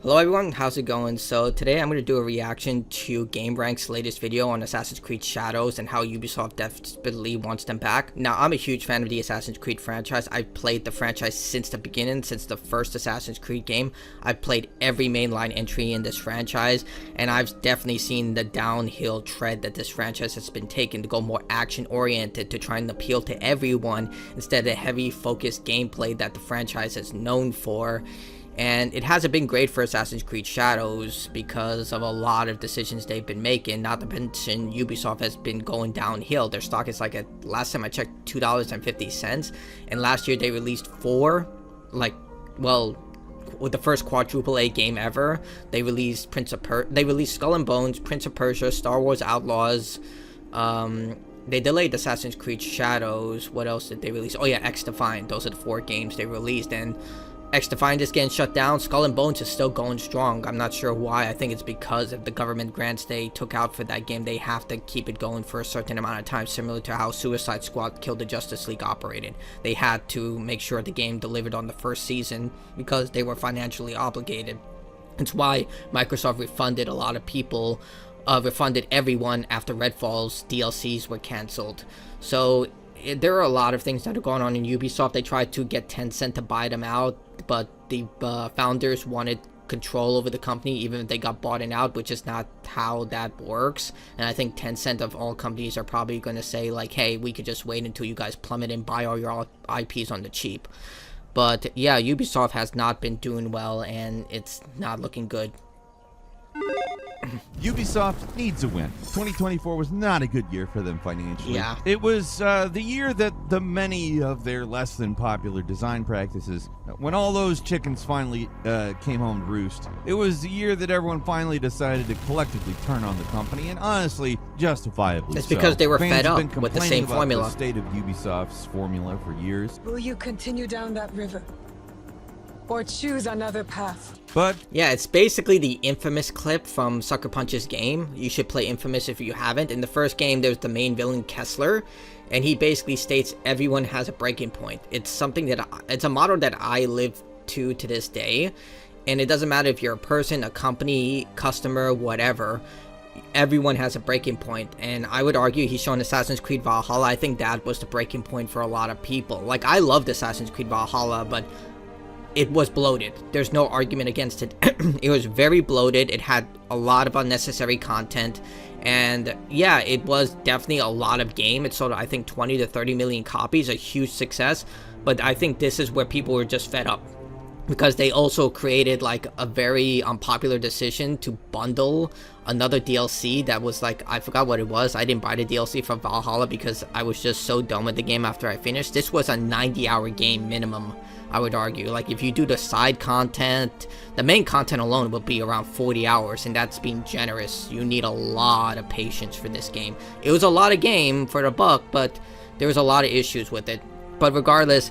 Hello everyone, how's it going? So today I'm going to do a reaction to GameRank's latest video on Assassin's Creed Shadows and how Ubisoft desperately wants them back. Now, I'm a huge fan of the Assassin's Creed franchise. I've played the franchise since the beginning, since the first Assassin's Creed game. I've played every mainline entry in this franchise, and I've definitely seen the downhill tread that this franchise has been taking to go more action-oriented, to try and appeal to everyone instead of the heavy focused gameplay that the franchise is known for. And it hasn't been great for Assassin's Creed Shadows because of a lot of decisions they've been making. Not to mention, Ubisoft has been going downhill. Their stock is like, at last time I checked, $2.50. And last year they released with the first quadruple A game ever. They released Skull and Bones, Prince of Persia, Star Wars Outlaws. They delayed Assassin's Creed Shadows. What else did they release? Oh yeah, X-Defiant. Those are the 4 games they released. And X-Defiant is getting shut down. Skull and Bones is still going strong. I'm not sure why. I think it's because of the government grants they took out for that game. They have to keep it going for a certain amount of time, similar to how Suicide Squad Killed the Justice League operated. They had to make sure the game delivered on the first season because they were financially obligated. It's why Microsoft refunded a lot of people, refunded everyone after Redfall's DLCs were cancelled. So there are a lot of things that are going on in Ubisoft. They tried to get Tencent to buy them out, but the founders wanted control over the company even if they got bought out, which is not how that works. And I think Tencent of all companies are probably going to say like, hey, we could just wait until you guys plummet and buy all your IPs on the cheap. But yeah, Ubisoft has not been doing well and it's not looking good. Ubisoft needs a win. 2024 was not a good year for them financially. Yeah. It was the year that the many of their less than popular design practices, when all those chickens finally came home to roost, it was the year that everyone finally decided to collectively turn on the company, and honestly, justifiably It's because they were Fans fed have up been with the complaining same about formula. the state of Ubisoft's formula for years. Will you continue down that river? Or choose another path? But yeah, it's basically the Infamous clip from Sucker Punch's game. You should play Infamous if you haven't. In the first game, there's the main villain, Kessler, and he basically states everyone has a breaking point. It's something that it's a motto that I live to this day, and it doesn't matter if you're a person, a company, customer, whatever. Everyone has a breaking point, and I would argue he's shown Assassin's Creed Valhalla. I think that was the breaking point for a lot of people. Like, I loved Assassin's Creed Valhalla, but it was bloated. There's no argument against it. It was very bloated. It had a lot of unnecessary content. And yeah, it was definitely a lot of game. It sold, I think, 20 to 30 million copies, a huge success. But I think this is where people were just fed up, because they also created like a very unpopular decision to bundle another DLC that was like, I forgot what it was. I didn't buy the DLC for Valhalla because I was just so done with the game after I finished. This was a 90-hour game minimum, I would argue. Like, if you do the side content, the main content alone will be around 40 hours, and that's being generous. You need a lot of patience for this game. It was a lot of game for the buck, but there was a lot of issues with it. But regardless,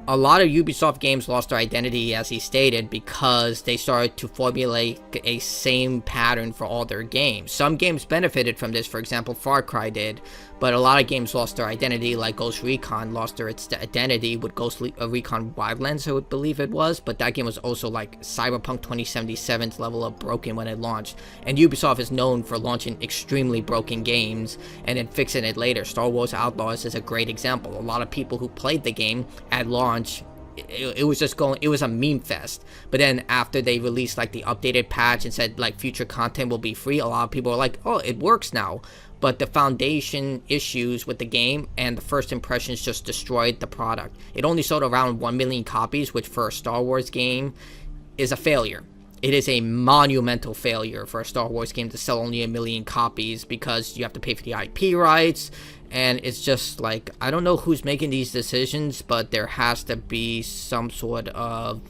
a lot of Ubisoft games lost their identity, as he stated, because they started to formulate a same pattern for all their games. Some games benefited from this, for example, Far Cry did, but a lot of games lost their identity, like Ghost Recon lost its identity with Ghost Recon Wildlands, I would believe it was, but that game was also like Cyberpunk 2077's level of broken when it launched, and Ubisoft is known for launching extremely broken games and then fixing it later. Star Wars Outlaws is a great example. A lot of people who played the game at launch, it was just going, it was a meme fest. But then after they released like the updated patch and said like future content will be free, a lot of people were like, oh, it works now. But the foundation issues with the game and the first impressions just destroyed the product. It only sold around 1 million copies, which for a Star Wars game is a failure. It is a monumental failure for a Star Wars game to sell only 1 million copies, because you have to pay for the IP rights. And it's just like, I don't know who's making these decisions, but there has to be some sort of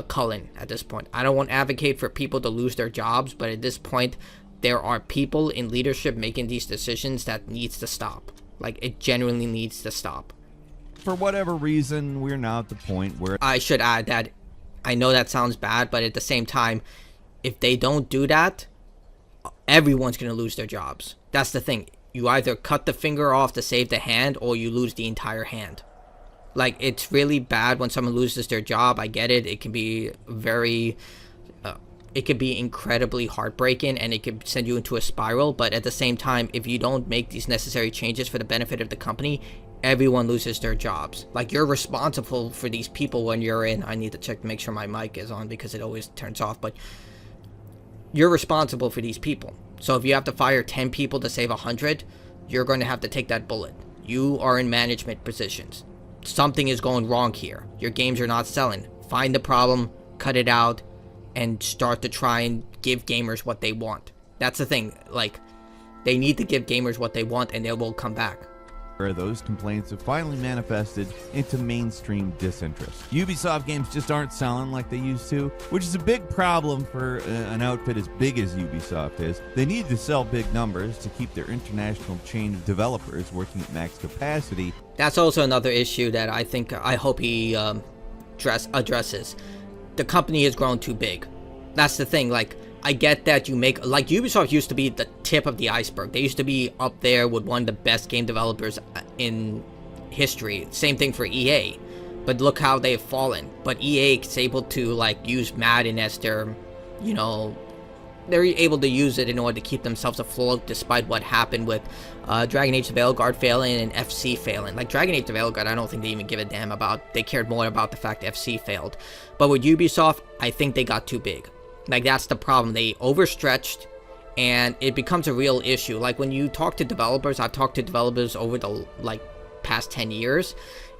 culling at this point. I don't want to advocate for people to lose their jobs, but at this point, there are people in leadership making these decisions that needs to stop. Like, it genuinely needs to stop. for whatever reason, we're now at the point where... I should add that I know that sounds bad, but at the same time, if they don't do that, everyone's going to lose their jobs. That's the thing. You either cut the finger off to save the hand, or you lose the entire hand. Like, it's really bad when someone loses their job. I get it. It can be very it could be incredibly heartbreaking and it could send you into a spiral. But at the same time, if you don't make these necessary changes for the benefit of the company, everyone loses their jobs. Like, you're responsible for these people when you're in. I need to check to make sure my mic is on because it always turns off. But you're responsible for these people. So if you have to fire 10 people to save 100, you're going to have to take that bullet. You are in management positions. Something is going wrong here. Your games are not selling. Find the problem, cut it out, and start to try and give gamers what they want. That's the thing. Like, they need to give gamers what they want and they will come back. Those complaints have finally manifested into mainstream disinterest. Ubisoft games just aren't selling like they used to, which is a big problem for an outfit as big as Ubisoft is. They need to sell big numbers to keep their international chain of developers working at max capacity. That's also another issue that I hope he addresses. The company has grown too big. That's the thing. Like, I get that you make, like, Ubisoft used to be the tip of the iceberg. They used to be up there with one of the best game developers in history. Same thing for EA. But look how they've fallen. But EA is able to, like, use Madden as their, you know, they're able to use it in order to keep themselves afloat despite what happened with Dragon Age the Veilguard failing and FC failing. Like, Dragon Age the Veilguard, I don't think they even give a damn about. They cared more about the fact FC failed. But with Ubisoft, I think they got too big. Like, that's the problem. They overstretched, and it becomes a real issue. Like, when you talk to developers, I've talked to developers over the, like, past 10 years,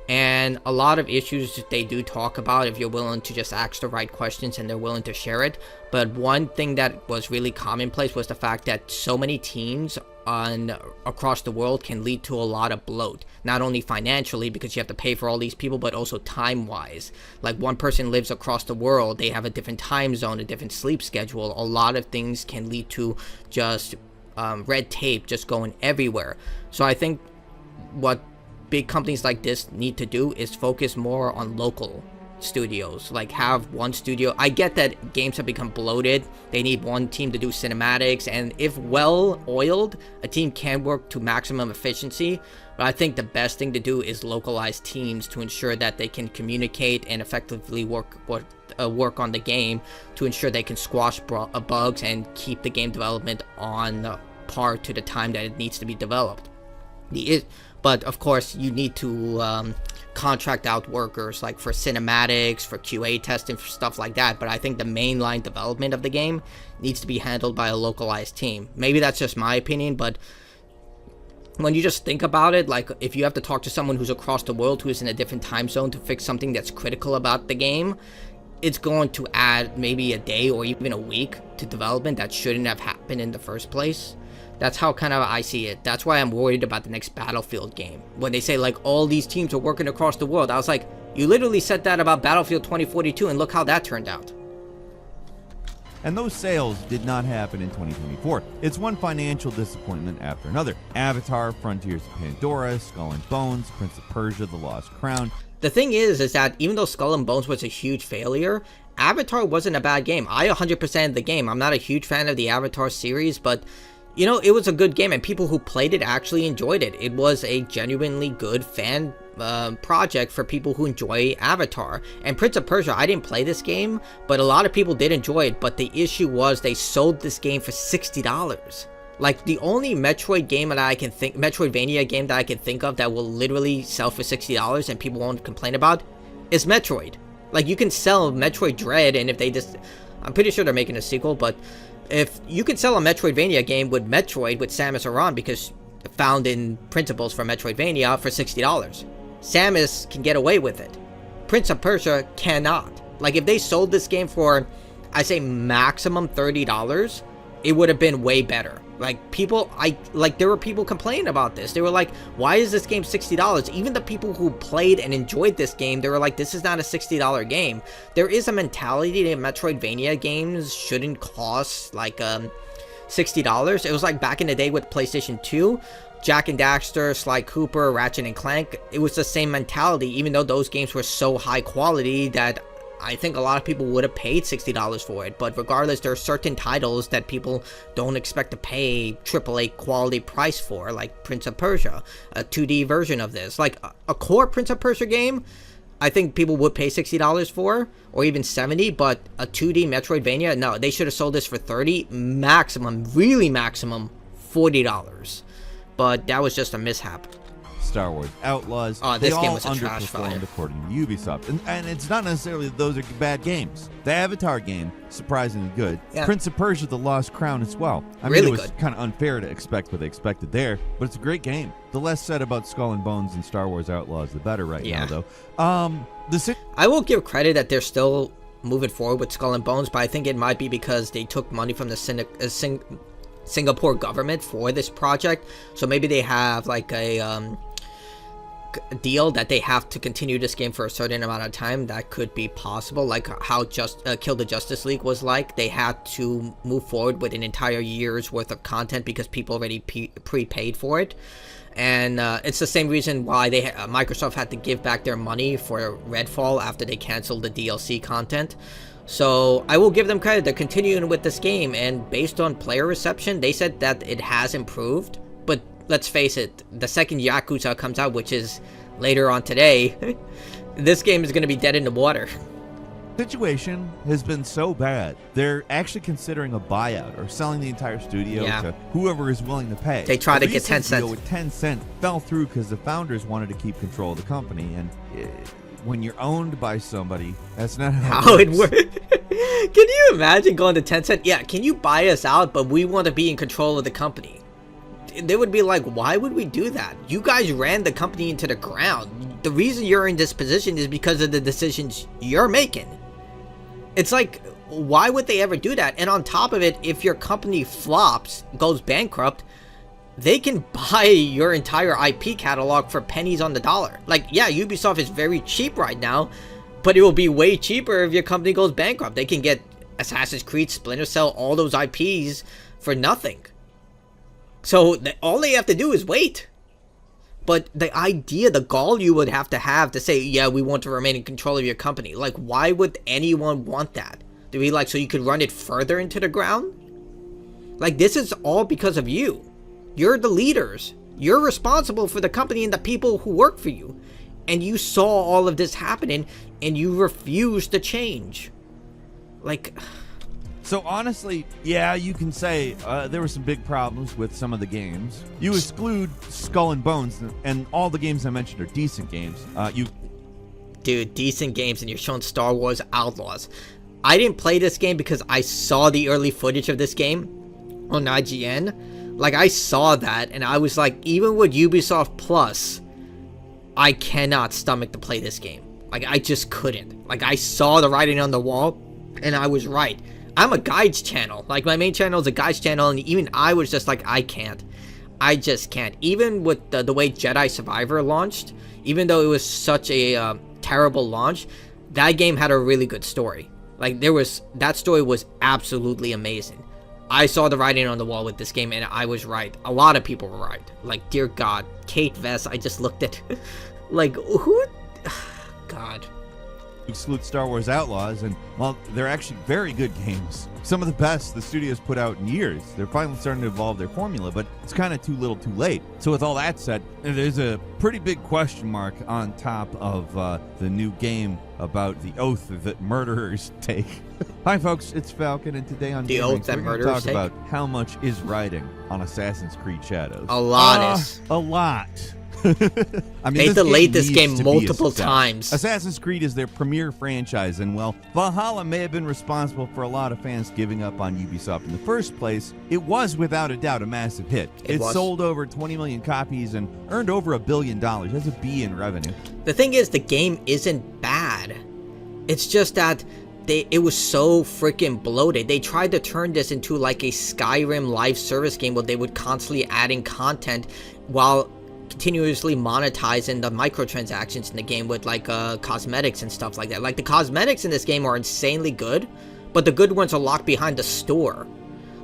and a lot of issues they do talk about if you're willing to just ask the right questions and they're willing to share it. But one thing that was really commonplace was the fact that so many teams across the world can lead to a lot of bloat. Not only financially, because you have to pay for all these people, but also time-wise. Like, one person lives across the world, they have a different time zone, a different sleep schedule. A lot of things can lead to just red tape just going everywhere. So I think what big companies like this need to do is focus more on local studios. Like, have one studio. I get that games have become bloated. They need one team to do cinematics, and if well oiled, a team can work to maximum efficiency. But I think the best thing to do is localize teams to ensure that they can communicate and effectively work on the game to ensure they can squash bugs and keep the game development on par to the time that it needs to be developed. But of course, you need to contract out workers, like for cinematics, for QA testing, for stuff like that. But I think the mainline development of the game needs to be handled by a localized team. Maybe that's just my opinion, but when you just think about it, like, if you have to talk to someone who's across the world, who is in a different time zone to fix something that's critical about the game, it's going to add maybe a day or even a week to development that shouldn't have happened in the first place. That's how kind of I see it. That's why I'm worried about the next Battlefield game. When they say, like, all these teams are working across the world, I was like, you literally said that about Battlefield 2042, and look how that turned out. And those sales did not happen in 2024. It's one financial disappointment after another. Avatar, Frontiers of Pandora, Skull and Bones, Prince of Persia, The Lost Crown. The thing is that even though Skull and Bones was a huge failure, Avatar wasn't a bad game. I 100%ed the game. I'm not a huge fan of the Avatar series, but you know, it was a good game, and people who played it actually enjoyed it. It was a genuinely good fan project for people who enjoy Avatar. And Prince of Persia, I didn't play this game, but a lot of people did enjoy it. But the issue was they sold this game for $60. Like, the only Metroidvania game that I can think of that will literally sell for $60 and people won't complain about is Metroid. Like, you can sell Metroid Dread, and if they just, I'm pretty sure they're making a sequel, but if you could sell a Metroidvania game with Metroid with Samus Aran, because found in principles for Metroidvania, for $60, Samus can get away with it. Prince of Persia cannot. Like, if they sold this game for, I say maximum $30, it would have been way better. Like, there were people complaining about this. They were like, why is this game $60? Even the people who played and enjoyed this game, they were like, this is not a $60 game. There is a mentality that Metroidvania games shouldn't cost, like, $60. It was like back in the day with PlayStation 2, Jak and Daxter, Sly Cooper, Ratchet and Clank. It was the same mentality, even though those games were so high quality that I think a lot of people would have paid $60 for it. But regardless, there are certain titles that people don't expect to pay AAA quality price for, like Prince of Persia, a 2D version of this. Like, a core Prince of Persia game, I think people would pay $60 for, or even $70, but a 2D Metroidvania, no, they should have sold this for $30, maximum, really maximum, $40. But that was just a mishap. Star Wars Outlaws. Oh, they this game all was a trash fire. underperformed according to Ubisoft. And it's not necessarily that those are bad games. The Avatar game, surprisingly good. Yeah. Prince of Persia, The Lost Crown as well. I Really mean, it was good. kind of unfair to expect what they expected there, but it's a great game. The less said about Skull and Bones and Star Wars Outlaws, the better right now, though. I will give credit that they're still moving forward with Skull and Bones, but I think it might be because they took money from the Singapore government for this project, so maybe they have like a deal that they have to continue this game for a certain amount of time. That could be possible, like how Kill the Justice League was like. They had to move forward with an entire year's worth of content because people already prepaid for it. And it's the same reason why Microsoft had to give back their money for Redfall after they canceled the DLC content. So I will give them credit. They're continuing with this game, and based on player reception, they said that it has improved. But let's face it, the second Yakuza comes out, which is later on today, this game is going to be dead in the water. Situation has been so bad, they're actually considering a buyout or selling the entire studio to whoever is willing to pay. They try to get recent 10 cents. deal with 10 cent fell through because the founders wanted to keep control of the company, and when you're owned by somebody, that's not how it works. Can you imagine going to 10 cent? Yeah, can you buy us out, but we want to be in control of the company? They would be like, why would we do that? You guys ran the company into the ground. The reason you're in this position is because of the decisions you're making. It's like, why would they ever do that? And on top of it, if your company flops, goes bankrupt, they can buy your entire IP catalog for pennies on the dollar. Like, yeah, Ubisoft is very cheap right now, but it will be way cheaper if your company goes bankrupt. They can get Assassin's Creed, Splinter Cell, all those IPs for nothing. So all they have to do is wait. But the idea, the gall you would have to say, yeah, we want to remain in control of your company. Like, why would anyone want that? To be like, so you could run it further into the ground? Like, this is all because of you. You're the leaders. You're responsible for the company and the people who work for you. And you saw all of this happening, and you refused to change. Like... So honestly, yeah, you can say there were some big problems with some of the games. You exclude Skull and Bones, and all the games I mentioned are decent games. Dude, decent games, and you're showing Star Wars Outlaws. I didn't play this game because I saw the early footage of this game on IGN. Like, I saw that, and I was like, even with Ubisoft Plus, I cannot stomach to play this game. Like, I just couldn't. Like, I saw the writing on the wall, and I was right. I'm a guides channel. Like, my main channel is a guides channel, and even I was just like, I can't. I just can't. Even with the way Jedi Survivor launched, even though it was such a terrible launch, that game had a really good story. Like, that story was absolutely amazing. I saw the writing on the wall with this game, and I was right. A lot of people were right. Like, dear God, Kate Vess, I just looked at, like, who? God. Exclude Star Wars Outlaws, and well, they're actually very good games. Some of the best the studio's put out in years. They're finally starting to evolve their formula, but it's kind of too little too late. So with all that said, there's a pretty big question mark on top of the new game about the oath that murderers take. Hi folks, it's Falcon, and today on The Game Oath Ranks, that we're going to murderers talk take? about how much is riding on Assassin's Creed Shadows. A lot is. A lot. I mean, They delayed this needs game to be a multiple success. times. Assassin's Creed is their premier franchise, and well, Valhalla may have been responsible for a lot of fans giving up on Ubisoft in the first place. It was without a doubt a massive hit. It was. sold over 20 million copies and earned over $1 billion. That's a B in revenue. The thing is, the game isn't bad. It's just that it was so freaking bloated. They tried to turn this into like a Skyrim live service game where they would constantly adding content while continuously monetizing the microtransactions in the game with like cosmetics and stuff like that. Like, the cosmetics in this game are insanely good, but the good ones are locked behind the store.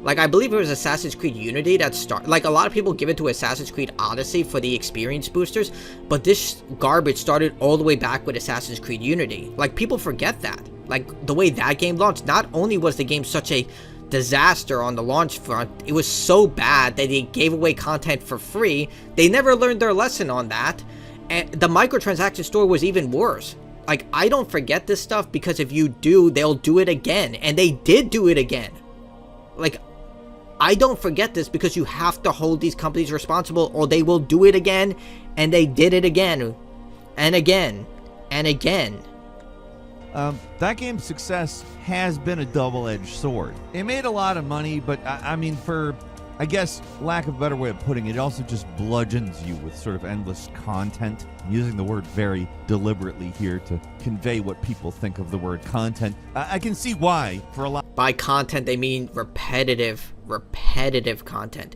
Like, I believe it was Assassin's Creed Unity that like, a lot of people give it to Assassin's Creed Odyssey for the experience boosters, but this garbage started all the way back with Assassin's Creed Unity. Like, people forget that. Like, the way that game launched, not only was the game such a disaster on the launch front, it was so bad that they gave away content for free. They never learned their lesson on that, and the microtransaction store was even worse. Like, I don't forget this stuff because if you do, they'll do it again. And they did do it again. Like, I don't forget this because you have to hold these companies responsible or they will do it again. And they did it again. And again. And again. That game's success has been a double-edged sword. It made a lot of money, but I mean, for, I guess, lack of a better way of putting it, it also just bludgeons you with sort of endless content. I'm using the word very deliberately here to convey what people think of the word content. I can see why for a lot. By content, they mean repetitive content.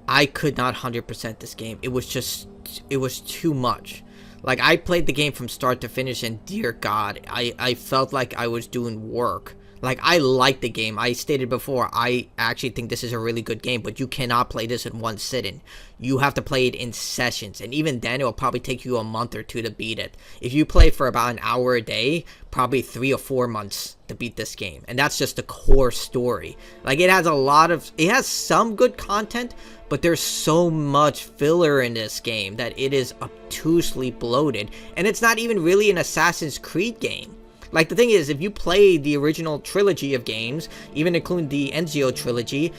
I could not 100% this game. It was too much. Like, I played the game from start to finish, and dear God, I felt like I was doing work. Like, I like the game. I stated before, I actually think this is a really good game, but you cannot play this in one sitting. You have to play it in sessions, and even then, it will probably take you a month or two to beat it. If you play for about an hour a day, probably 3 or 4 months to beat this game, and that's just the core story. Like, it has some good content, but there's so much filler in this game that it is obtusely bloated, and it's not even really an Assassin's Creed game. Like, the thing is, if you play the original trilogy of games, even including the Ezio trilogy,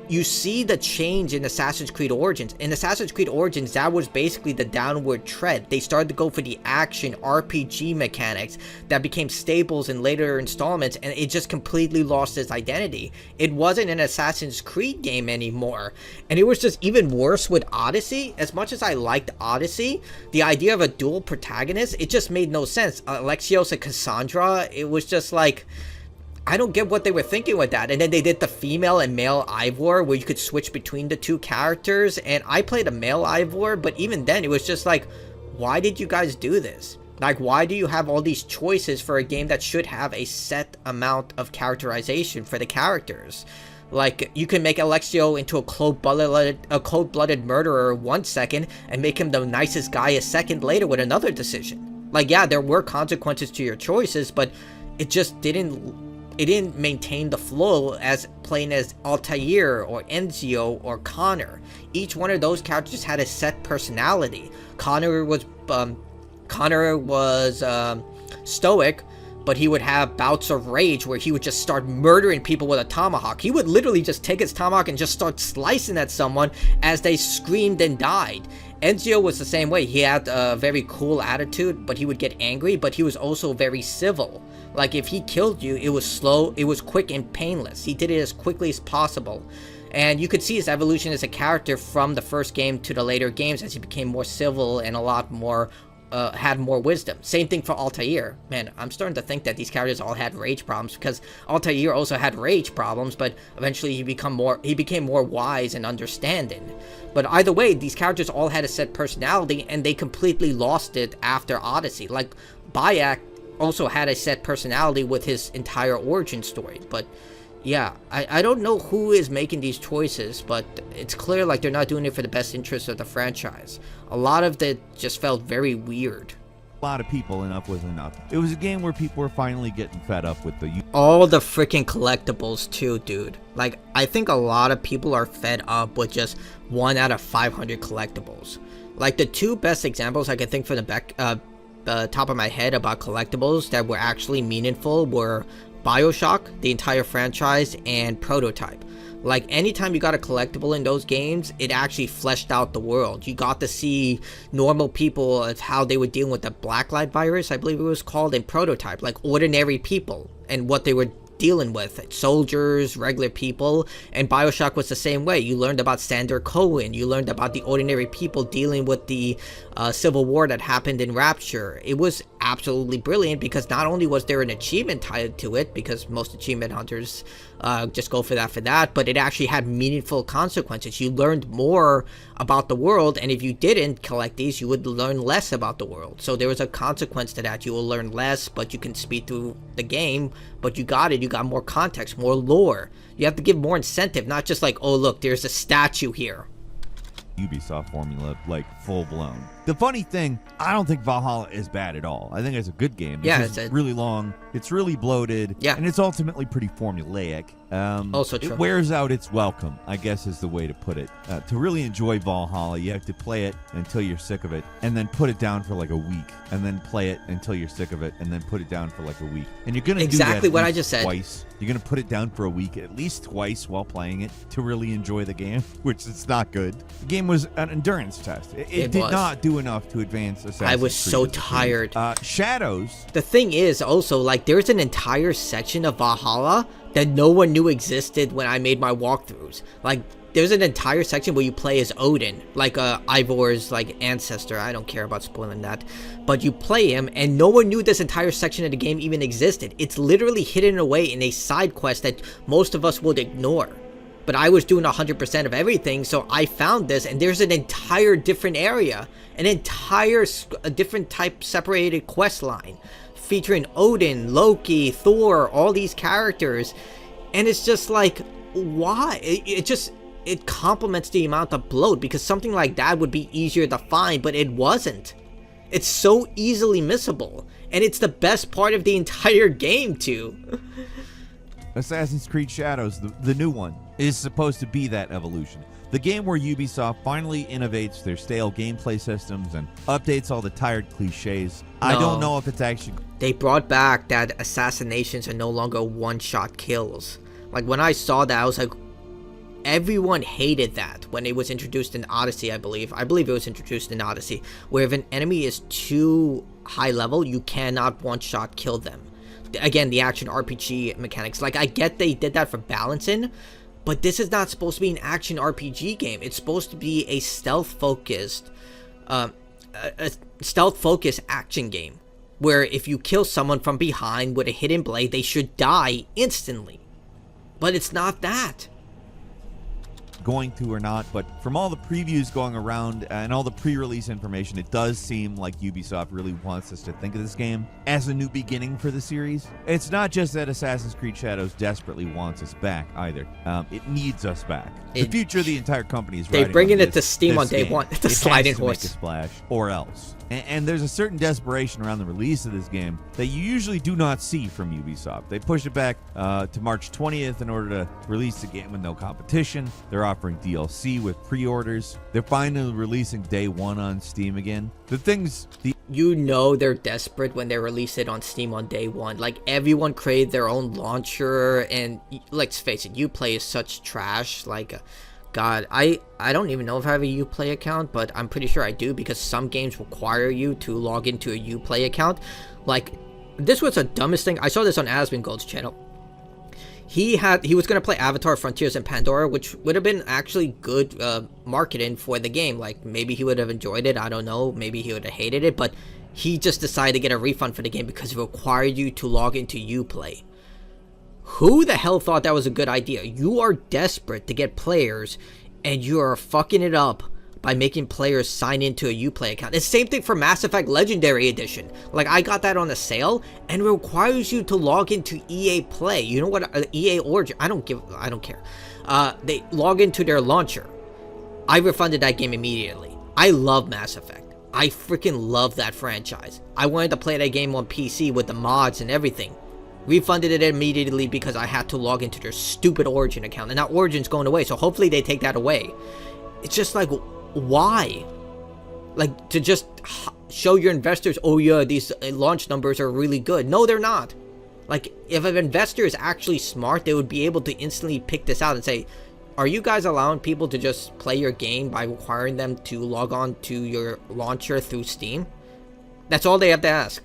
you see the change in Assassin's Creed Origins. In Assassin's Creed Origins, that was basically the downward trend. They started to go for the action RPG mechanics that became staples in later installments, and it just completely lost its identity. It wasn't an Assassin's Creed game anymore, and it was just even worse with Odyssey. As much as I liked Odyssey, the idea of a dual protagonist, it just made no sense. Alexios and Cassandra, it was just like, I don't get what they were thinking with that. And then they did the female and male Ivor where you could switch between the two characters. And I played a male Ivor, but even then it was just like, why did you guys do this? Like, why do you have all these choices for a game that should have a set amount of characterization for the characters? Like, you can make Alexio into a cold-blooded murderer 1 second and make him the nicest guy a second later with another decision. Like, yeah, there were consequences to your choices, but it just didn't maintain the flow as playing as Altair or Ezio or Connor. Each one of those characters had a set personality. Connor was stoic, but he would have bouts of rage where he would just start murdering people with a tomahawk. He would literally just take his tomahawk and just start slicing at someone as they screamed and died. Ezio was the same way. He had a very cool attitude, but he would get angry, but he was also very civil. Like, if he killed you, it was slow, it was quick and painless. He did it as quickly as possible. And you could see his evolution as a character from the first game to the later games as he became more civil and a lot more, had more wisdom. Same thing for Altair. Man, I'm starting to think that these characters all had rage problems because Altair also had rage problems, but eventually he became more wise and understanding. But either way, these characters all had a set personality, and they completely lost it after Odyssey. Like, Bayek also had a set personality with his entire origin story. But yeah, I don't know who is making these choices, but it's clear like they're not doing it for the best interest of the franchise. A lot of it just felt very weird. A lot of people, enough was enough. It was a game where people were finally getting fed up with all the freaking collectibles too, dude. Like, I think a lot of people are fed up with just 1 out of 500 collectibles. Like, the two best examples I can think from the top of my head about collectibles that were actually meaningful were BioShock, the entire franchise, and Prototype. Like, anytime you got a collectible in those games, it actually fleshed out the world. You got to see normal people of how they were dealing with the Blacklight virus, I believe it was called, in Prototype. Like, ordinary people and what they were dealing with. Soldiers, regular people, and BioShock was the same way. You learned about Sander Cohen. You learned about the ordinary people dealing with the civil war that happened in Rapture. It was absolutely brilliant because not only was there an achievement tied to it, because most achievement hunters just go for that, but it actually had meaningful consequences. You learned more about the world, and if you didn't collect these, you would learn less about the world. So there was a consequence to that. You will learn less, but you can speed through the game, but you got it. You got more context, more lore. You have to give more incentive, not just like, oh look, there's a statue here. Ubisoft formula, like, full blown. The funny thing, I don't think Valhalla is bad at all. I think it's a good game. Yeah, it's a really long, It's really bloated. Yeah. And it's ultimately pretty formulaic. Also true. It wears out its welcome, I guess is the way to put it. To really enjoy Valhalla, you have to play it until you're sick of it, and then put it down for like a week, and then play it until you're sick of it, and then put it down for like a week. And you're going to do that exactly what I just said. Twice. You're going to put it down for a week at least twice while playing it to really enjoy the game, which is not good. The game was an endurance test. It did not do enough to advance Assassin's Creed. I was so tired. Shadows. The thing is also, like, there's an entire section of Valhalla that no one knew existed when I made my walkthroughs. Like, there's an entire section where you play as Odin, like Ivor's like ancestor. I don't care about spoiling that, but you play him, and no one knew this entire section of the game even existed. It's literally hidden away in a side quest that most of us would ignore. But I was doing 100% of everything, so I found this, and there's an entire different area, an entire different type separated quest line featuring Odin, Loki, Thor, all these characters, and it's just like, why? It complements the amount of bloat, because something like that would be easier to find, but it wasn't. It's so easily missable, and it's the best part of the entire game too. Assassin's Creed Shadows, the new one, is supposed to be that evolution. The game where Ubisoft finally innovates their stale gameplay systems and updates all the tired cliches. No. I don't know if it's actually... They brought back that assassinations are no longer one-shot kills. Like, when I saw that, I was like, everyone hated that when it was introduced in Odyssey, I believe. I believe it was introduced in Odyssey, where if an enemy is too high level, you cannot one-shot kill them. Again, the action RPG mechanics. Like, I get they did that for balancing, but this is not supposed to be an action RPG game. It's supposed to be a stealth-focused action game, where if you kill someone from behind with a hidden blade, they should die instantly. But it's not that. Going to or not, but from all the previews going around and all the pre-release information, it does seem like Ubisoft really wants us to think of this game as a new beginning for the series. It's not just that Assassin's Creed Shadows desperately wants us back either. It needs us back. The future of the entire company is riding on bringing it to Steam on day one. It's a sliding horse. Make a splash, or else. And there's a certain desperation around the release of this game that you usually do not see from Ubisoft. They pushed it back to March 20th in order to release the game with no competition. They're offering DLC with pre-orders. They're finally releasing day one on Steam again. You know they're desperate when they release it on Steam on day one. Like, everyone created their own launcher, and let's face it, Uplay is such trash. Like, God, I don't even know if I have a Uplay account, but I'm pretty sure I do, because some games require you to log into a Uplay account. Like, this was the dumbest thing. I saw this on Asmongold's channel. He was going to play Avatar Frontiers in Pandora, which would have been actually good marketing for the game. Like, maybe he would have enjoyed it. I don't know. Maybe he would have hated it. But he just decided to get a refund for the game because it required you to log into Uplay. Who the hell thought that was a good idea? You are desperate to get players, and you are fucking it up by making players sign into a Uplay account. It's the same thing for Mass Effect Legendary Edition. Like, I got that on a sale, and it requires you to log into EA Play. You know what? EA Origin. I don't care. They log into their launcher. I refunded that game immediately. I love Mass Effect. I freaking love that franchise. I wanted to play that game on PC with the mods and everything. Refunded it immediately because I had to log into their stupid Origin account. And now Origin's going away, so hopefully they take that away. It's just like, why? Like, to just show your investors, oh yeah, these launch numbers are really good. No, they're not. Like, if an investor is actually smart, they would be able to instantly pick this out and say, are you guys allowing people to just play your game by requiring them to log on to your launcher through Steam? That's all they have to ask.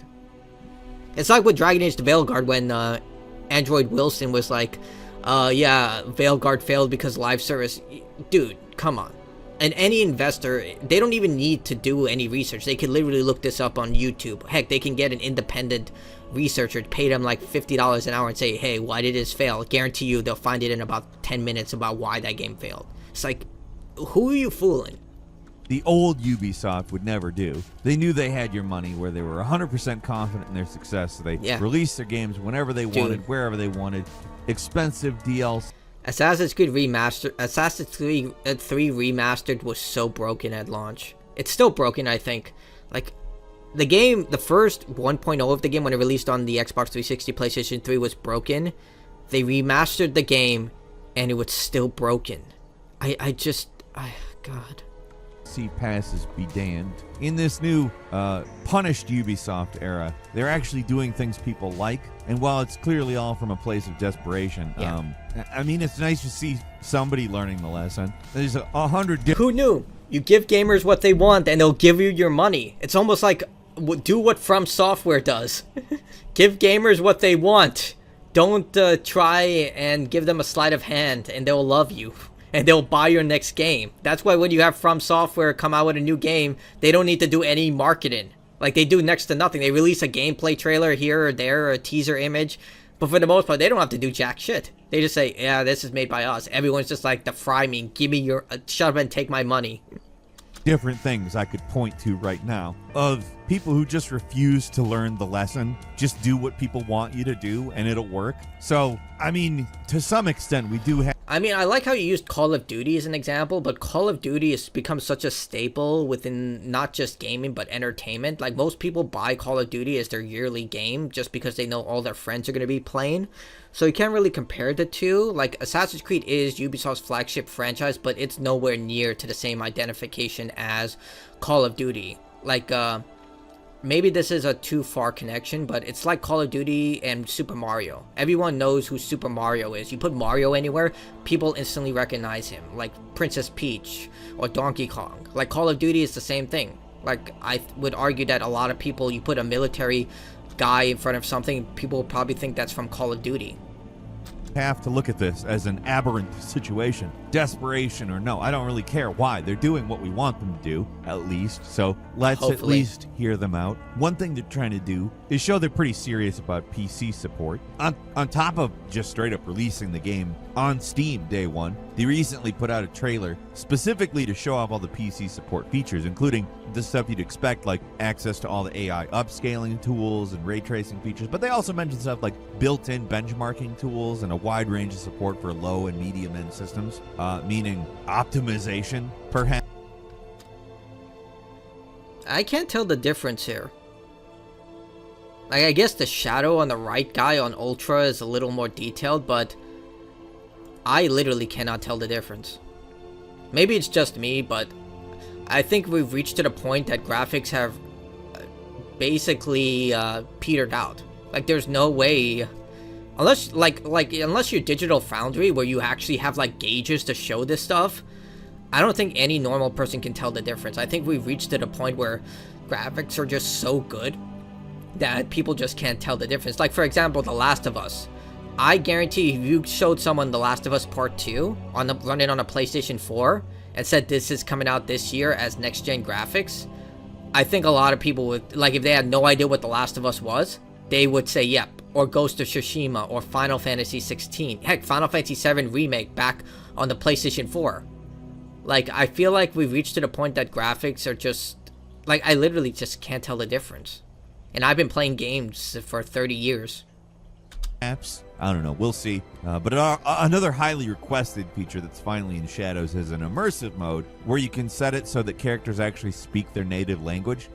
It's like with Dragon Age the Veilguard when Android Wilson was like, yeah, Veilguard failed because live service. Dude, come on. And any investor, they don't even need to do any research. They can literally look this up on YouTube. Heck, they can get an independent researcher, pay them like $50 an hour and say, hey, why did this fail? Guarantee you they'll find it in about 10 minutes about why that game failed. It's like, who are you fooling? The old Ubisoft would never do. They knew they had your money, where they were 100% confident in their success, so they released their games whenever they wanted, wherever they wanted. Expensive DLC. Assassin's Creed 3 Remastered was so broken at launch. It's still broken, I think. Like, The game, the first 1.0 of the game when it released on the Xbox 360, PlayStation 3 was broken. They remastered the game, and it was still broken. God. See passes be damned. In this new punished Ubisoft era, they're actually doing things people like, and while it's clearly all from a place of desperation, I mean, it's nice to see somebody learning the lesson. There's 100 Who knew? You give gamers what they want, and they'll give you your money. It's almost like do what From Software does. Give gamers what they want. Don't try and give them a sleight of hand, and they'll love you. And they'll buy your next game. That's why when you have From Software come out with a new game, they don't need to do any marketing. Like, they do next to nothing. They release a gameplay trailer here or there, or a teaser image. But for the most part, they don't have to do jack shit. They just say, yeah, this is made by us. Everyone's just like, defry me. Give me your... shut up and take my money. different things I could point to right now of people who just refuse to learn the lesson, just do what people want you to do and it'll work. So, I mean, to some extent, we do have... I mean, I like how you used Call of Duty as an example, but Call of Duty has become such a staple within not just gaming, but entertainment. Like, most people buy Call of Duty as their yearly game just because they know all their friends are going to be playing. So you can't really compare the two. Like, Assassin's Creed is Ubisoft's flagship franchise, but it's nowhere near to the same identification as Call of Duty. Like, maybe this is a too far connection, but it's like Call of Duty and Super Mario. Everyone knows who Super Mario is. You put Mario anywhere, people instantly recognize him. Like Princess Peach or Donkey Kong. Like Call of Duty is the same thing. Like, I would argue that a lot of people, you put a military guy in front of something, people will probably think that's from Call of Duty. Have to look at this as an aberrant situation. Desperation or no, I don't really care why. They're doing what we want them to do, at least. So let's at least hear them out. One thing they're trying to do is show they're pretty serious about PC support. On top of just straight up releasing the game on Steam day one, they recently put out a trailer specifically to show off all the PC support features, including the stuff you'd expect, like access to all the AI upscaling tools and ray tracing features. But they also mentioned stuff like built-in benchmarking tools and a wide range of support for low and medium-end systems, meaning optimization, perhaps. I can't tell the difference here. Like, I guess the shadow on the right guy on Ultra is a little more detailed, but I literally cannot tell the difference. Maybe it's just me, but I think we've reached to the point that graphics have basically petered out. Like, there's no way, unless unless you're Digital Foundry, where you actually have like gauges to show this stuff, I don't think any normal person can tell the difference. I think we've reached to the point where graphics are just so good that people just can't tell the difference. Like, for example, The Last of Us. I guarantee if you showed someone The Last of Us Part 2 running on a PlayStation 4 and said this is coming out this year as next-gen graphics, I think a lot of people would, like, if they had no idea what The Last of Us was, they would say yep. Or Ghost of Tsushima, or Final Fantasy 16. Heck, Final Fantasy 7 Remake back on the PlayStation 4. Like, I feel like we've reached to the point that graphics are just, like, I literally just can't tell the difference. And I've been playing games for 30 years. Apps? I don't know. We'll see. But another highly requested feature that's finally in Shadows is an immersive mode where you can set it so that characters actually speak their native language.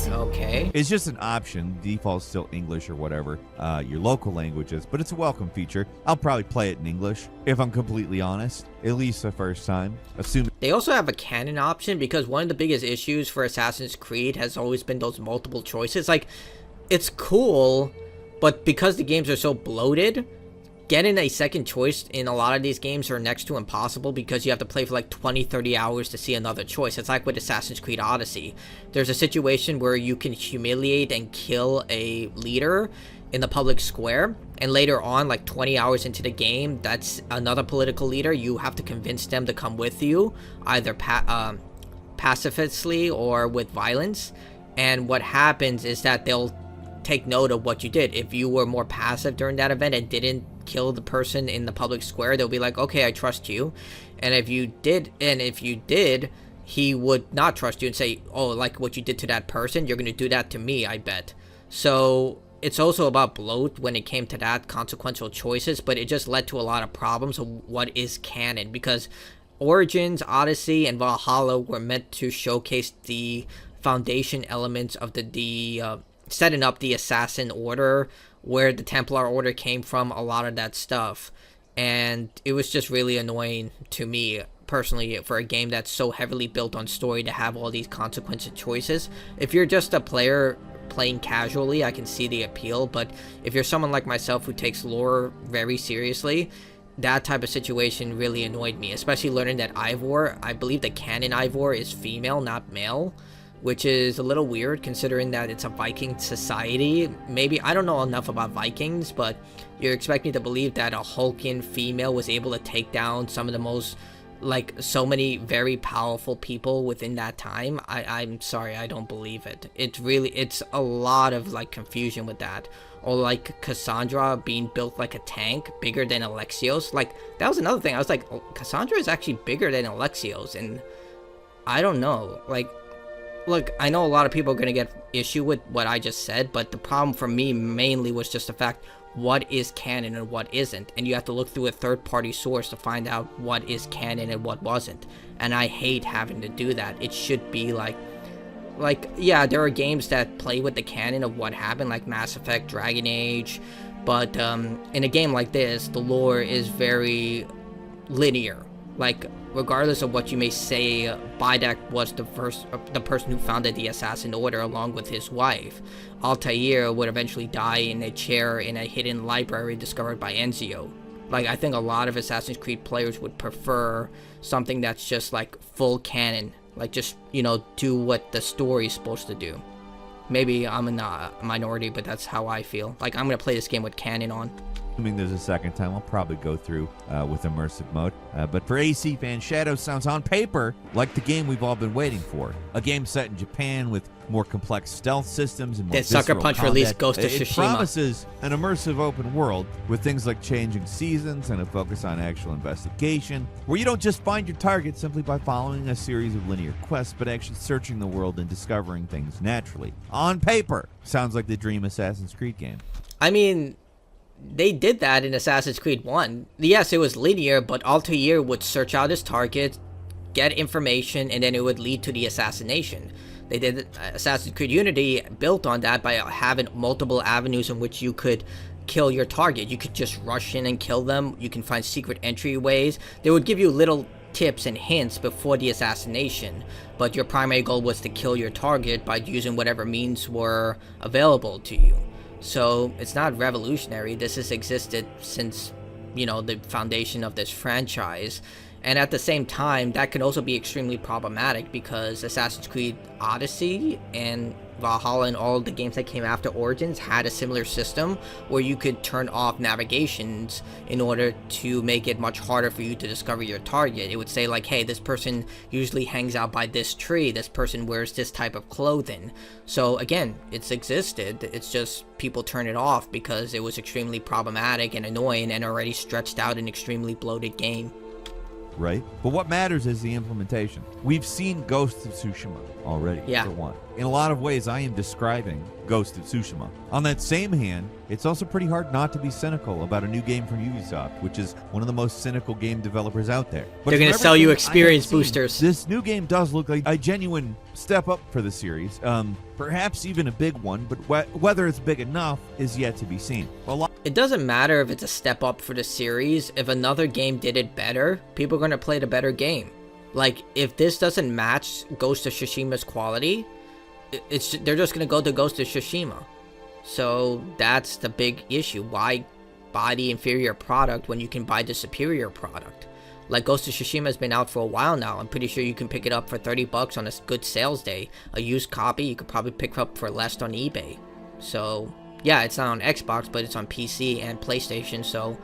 Okay. It's just an option. Default's still English or whatever your local language is, but it's a welcome feature. I'll probably play it in English, if I'm completely honest, at least the first time. Assuming they also have a canon option, because one of the biggest issues for Assassin's Creed has always been those multiple choices. Like, it's cool, but because the games are so bloated, getting a second choice in a lot of these games are next to impossible, because you have to play for like 20-30 hours to see another choice. It's like with Assassin's Creed Odyssey. There's a situation where you can humiliate and kill a leader in the public square, and later on, like 20 hours into the game, that's another political leader. You have to convince them to come with you, either pacifistly or with violence. And what happens is that they'll take note of what you did. If you were more passive during that event and didn't kill the person in the public square, they'll be like, okay, I trust you. And if you did, he would not trust you and say, oh, like what you did to that person, you're gonna do that to me, I bet. So it's also about bloat when it came to that, consequential choices, but it just led to a lot of problems of what is canon, because Origins, Odyssey, and Valhalla were meant to showcase the foundation elements of the setting up the Assassin Order, where the Templar Order came from, a lot of that stuff. And it was just really annoying to me personally for a game that's so heavily built on story to have all these consequential choices. If you're just a player playing casually, I can see the appeal, but if you're someone like myself who takes lore very seriously, that type of situation really annoyed me, especially learning that Ivor, I believe the canon Ivor is female, not male, which is a little weird considering that it's a Viking society. Maybe, I don't know enough about Vikings, but you're expecting me to believe that a Hulkin female was able to take down some of the most, like, so many very powerful people within that time. I'm sorry, I don't believe it. It's a lot of, like, confusion with that. Or, like, Cassandra being built like a tank, bigger than Alexios. Like, that was another thing. I was like, oh, Cassandra is actually bigger than Alexios, and I don't know. Like, look, I know a lot of people are going to get issue with what I just said, but the problem for me mainly was just the fact, what is canon and what isn't, and you have to look through a third-party source to find out what is canon and what wasn't, and I hate having to do that. It should be like, yeah, there are games that play with the canon of what happened, like Mass Effect, Dragon Age, but in a game like this, the lore is very linear. Like, regardless of what you may say, Bidek was the person who founded the Assassin Order along with his wife. Altair would eventually die in a chair in a hidden library discovered by Ezio. Like, I think a lot of Assassin's Creed players would prefer something that's just, like, full canon. Like, just, you know, do what the story's supposed to do. Maybe I'm in a minority, but that's how I feel. Like, I'm gonna play this game with canon on. Assuming there's a second time, I'll probably go through with immersive mode. But for AC fans, Shadow sounds on paper like the game we've all been waiting for. A game set in Japan with more complex stealth systems and more visceral Sucker Punch combat. released Ghost of It Tsushima. promises an immersive open world with things like changing seasons and a focus on actual investigation, where you don't just find your target simply by following a series of linear quests, but actually searching the world and discovering things naturally. On paper, sounds like the dream Assassin's Creed game. I mean, they did that in Assassin's Creed 1. Yes, it was linear, but Altair would search out his target, get information, and then it would lead to the assassination. They did Assassin's Creed Unity built on that by having multiple avenues in which you could kill your target. You could just rush in and kill them. You can find secret entryways. They would give you little tips and hints before the assassination, but your primary goal was to kill your target by using whatever means were available to you. So it's not revolutionary. This has existed since, you know, the foundation of this franchise. And at the same time, that can also be extremely problematic because Assassin's Creed Odyssey and Valhalla and all the games that came after Origins had a similar system where you could turn off navigations in order to make it much harder for you to discover your target. It would say like, hey, this person usually hangs out by this tree, this person wears this type of clothing. So again, it's existed, it's just people turn it off because it was extremely problematic and annoying and already stretched out an extremely bloated game. Right? But what matters is the implementation. We've seen Ghost of Tsushima already, for one. In a lot of ways, I am describing Ghost of Tsushima. On that same hand, it's also pretty hard not to be cynical about a new game from Ubisoft, which is one of the most cynical game developers out there. But they're going to sell you experience boosters. This new game does look like a genuine step up for the series. Perhaps even a big one, but whether it's big enough is yet to be seen. It doesn't matter if it's a step up for the series. If another game did it better, people are going to play the better game. Like, if this doesn't match Ghost of Tsushima's quality, they're just going to go to Ghost of Tsushima. So that's the big issue. Why buy the inferior product when you can buy the superior product? Like, Ghost of Tsushima has been out for a while now. I'm pretty sure you can pick it up for $30 on a good sales day. A used copy you could probably pick up for less on eBay. So yeah, it's not on Xbox, but it's on PC and PlayStation, so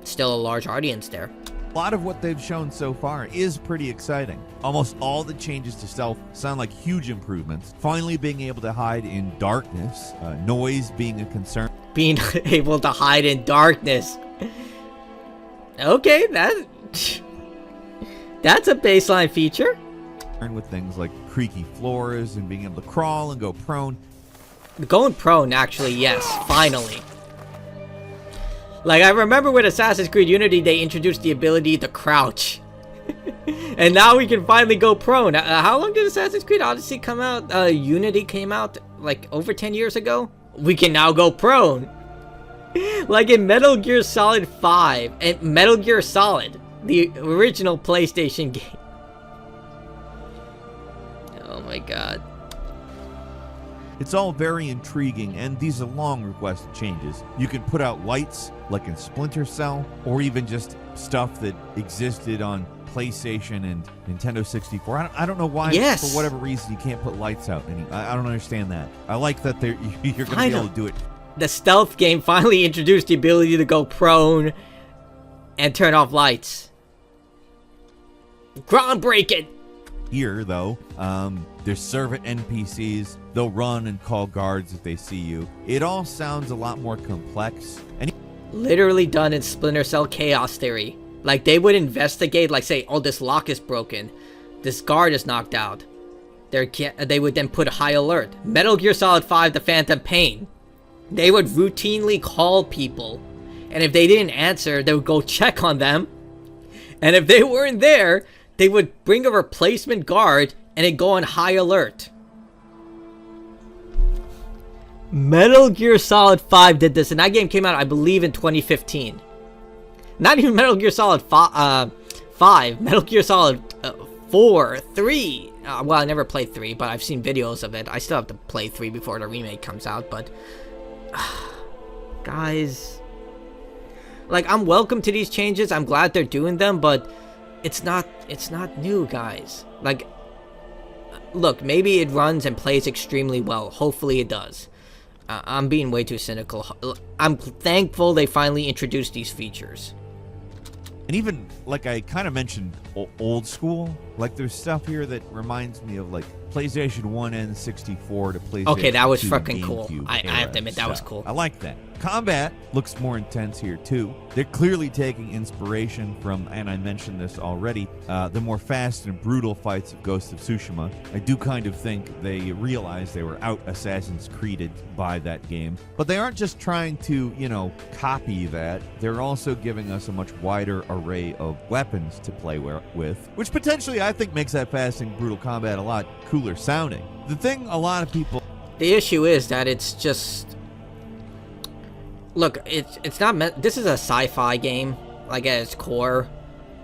still a large audience there. A lot of what they've shown so far is pretty exciting. Almost all the changes to stealth sound like huge improvements. Finally being able to hide in darkness, noise being a concern. Being able to hide in darkness. Okay, that's a baseline feature. With things like creaky floors and being able to crawl and go prone. Going prone, actually, yes, finally. Like, I remember with Assassin's Creed Unity, they introduced the ability to crouch. And now we can finally go prone. How long did Assassin's Creed Odyssey come out? Unity came out like over 10 years ago. We can now go prone. Like in Metal Gear Solid 5 and Metal Gear Solid, the original PlayStation game. Oh my god. It's all very intriguing, and these are long requested changes. You can put out lights, like in Splinter Cell, or even just stuff that existed on PlayStation and Nintendo 64. I don't know why, yes, for whatever reason, you can't put lights out. I don't understand that. I like that you're going to be able to do it. The stealth game finally introduced the ability to go prone and turn off lights. Groundbreaking! Here, though, there's servant NPCs. They'll run and call guards if they see you. It all sounds a lot more complex. And literally done in Splinter Cell Chaos Theory. Like, they would investigate, like, say, oh, this lock is broken. This guard is knocked out. They would then put a high alert. Metal Gear Solid 5, The Phantom Pain. They would routinely call people. And if they didn't answer, they would go check on them. And if they weren't there, they would bring a replacement guard and it'd go on high alert. Metal Gear Solid 5 did this, and that game came out, I believe, in 2015. Not even Metal Gear Solid 5. Metal Gear Solid 4, 3. Well, I never played 3, but I've seen videos of it. I still have to play 3 before the remake comes out, but... guys... like, I'm welcome to these changes. I'm glad they're doing them, but... It's not new, guys. Like, look, maybe it runs and plays extremely well. Hopefully it does. I'm being way too cynical. I'm thankful they finally introduced these features. And even, like I kind of mentioned, old school. Like, there's stuff here that reminds me of, like, PlayStation 1 and 64 to PlayStation 2. Okay, that was 2 fucking cool. I have to admit, that was stuff. cool. I like that. Combat looks more intense here, too. They're clearly taking inspiration from, and I mentioned this already, the more fast and brutal fights of Ghost of Tsushima. I do kind of think they realized they were out Assassin's Creeded by that game. But they aren't just trying to, copy that. They're also giving us a much wider array of weapons to play with, which potentially I think makes that fast and brutal combat a lot cooler sounding. The thing a lot of people... The issue is that it's just... Look, it's not meant... This is a sci-fi game, like, at its core.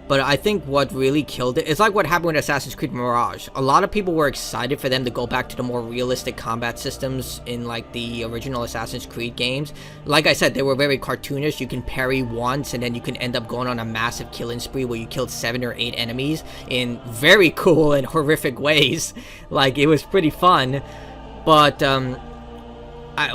But I think what really killed it... It's like what happened with Assassin's Creed Mirage. A lot of people were excited for them to go back to the more realistic combat systems in, like, the original Assassin's Creed games. Like I said, they were very cartoonish. You can parry once, and then you can end up going on a massive killing spree where you killed 7 or 8 enemies in very cool and horrific ways. Like, it was pretty fun. But,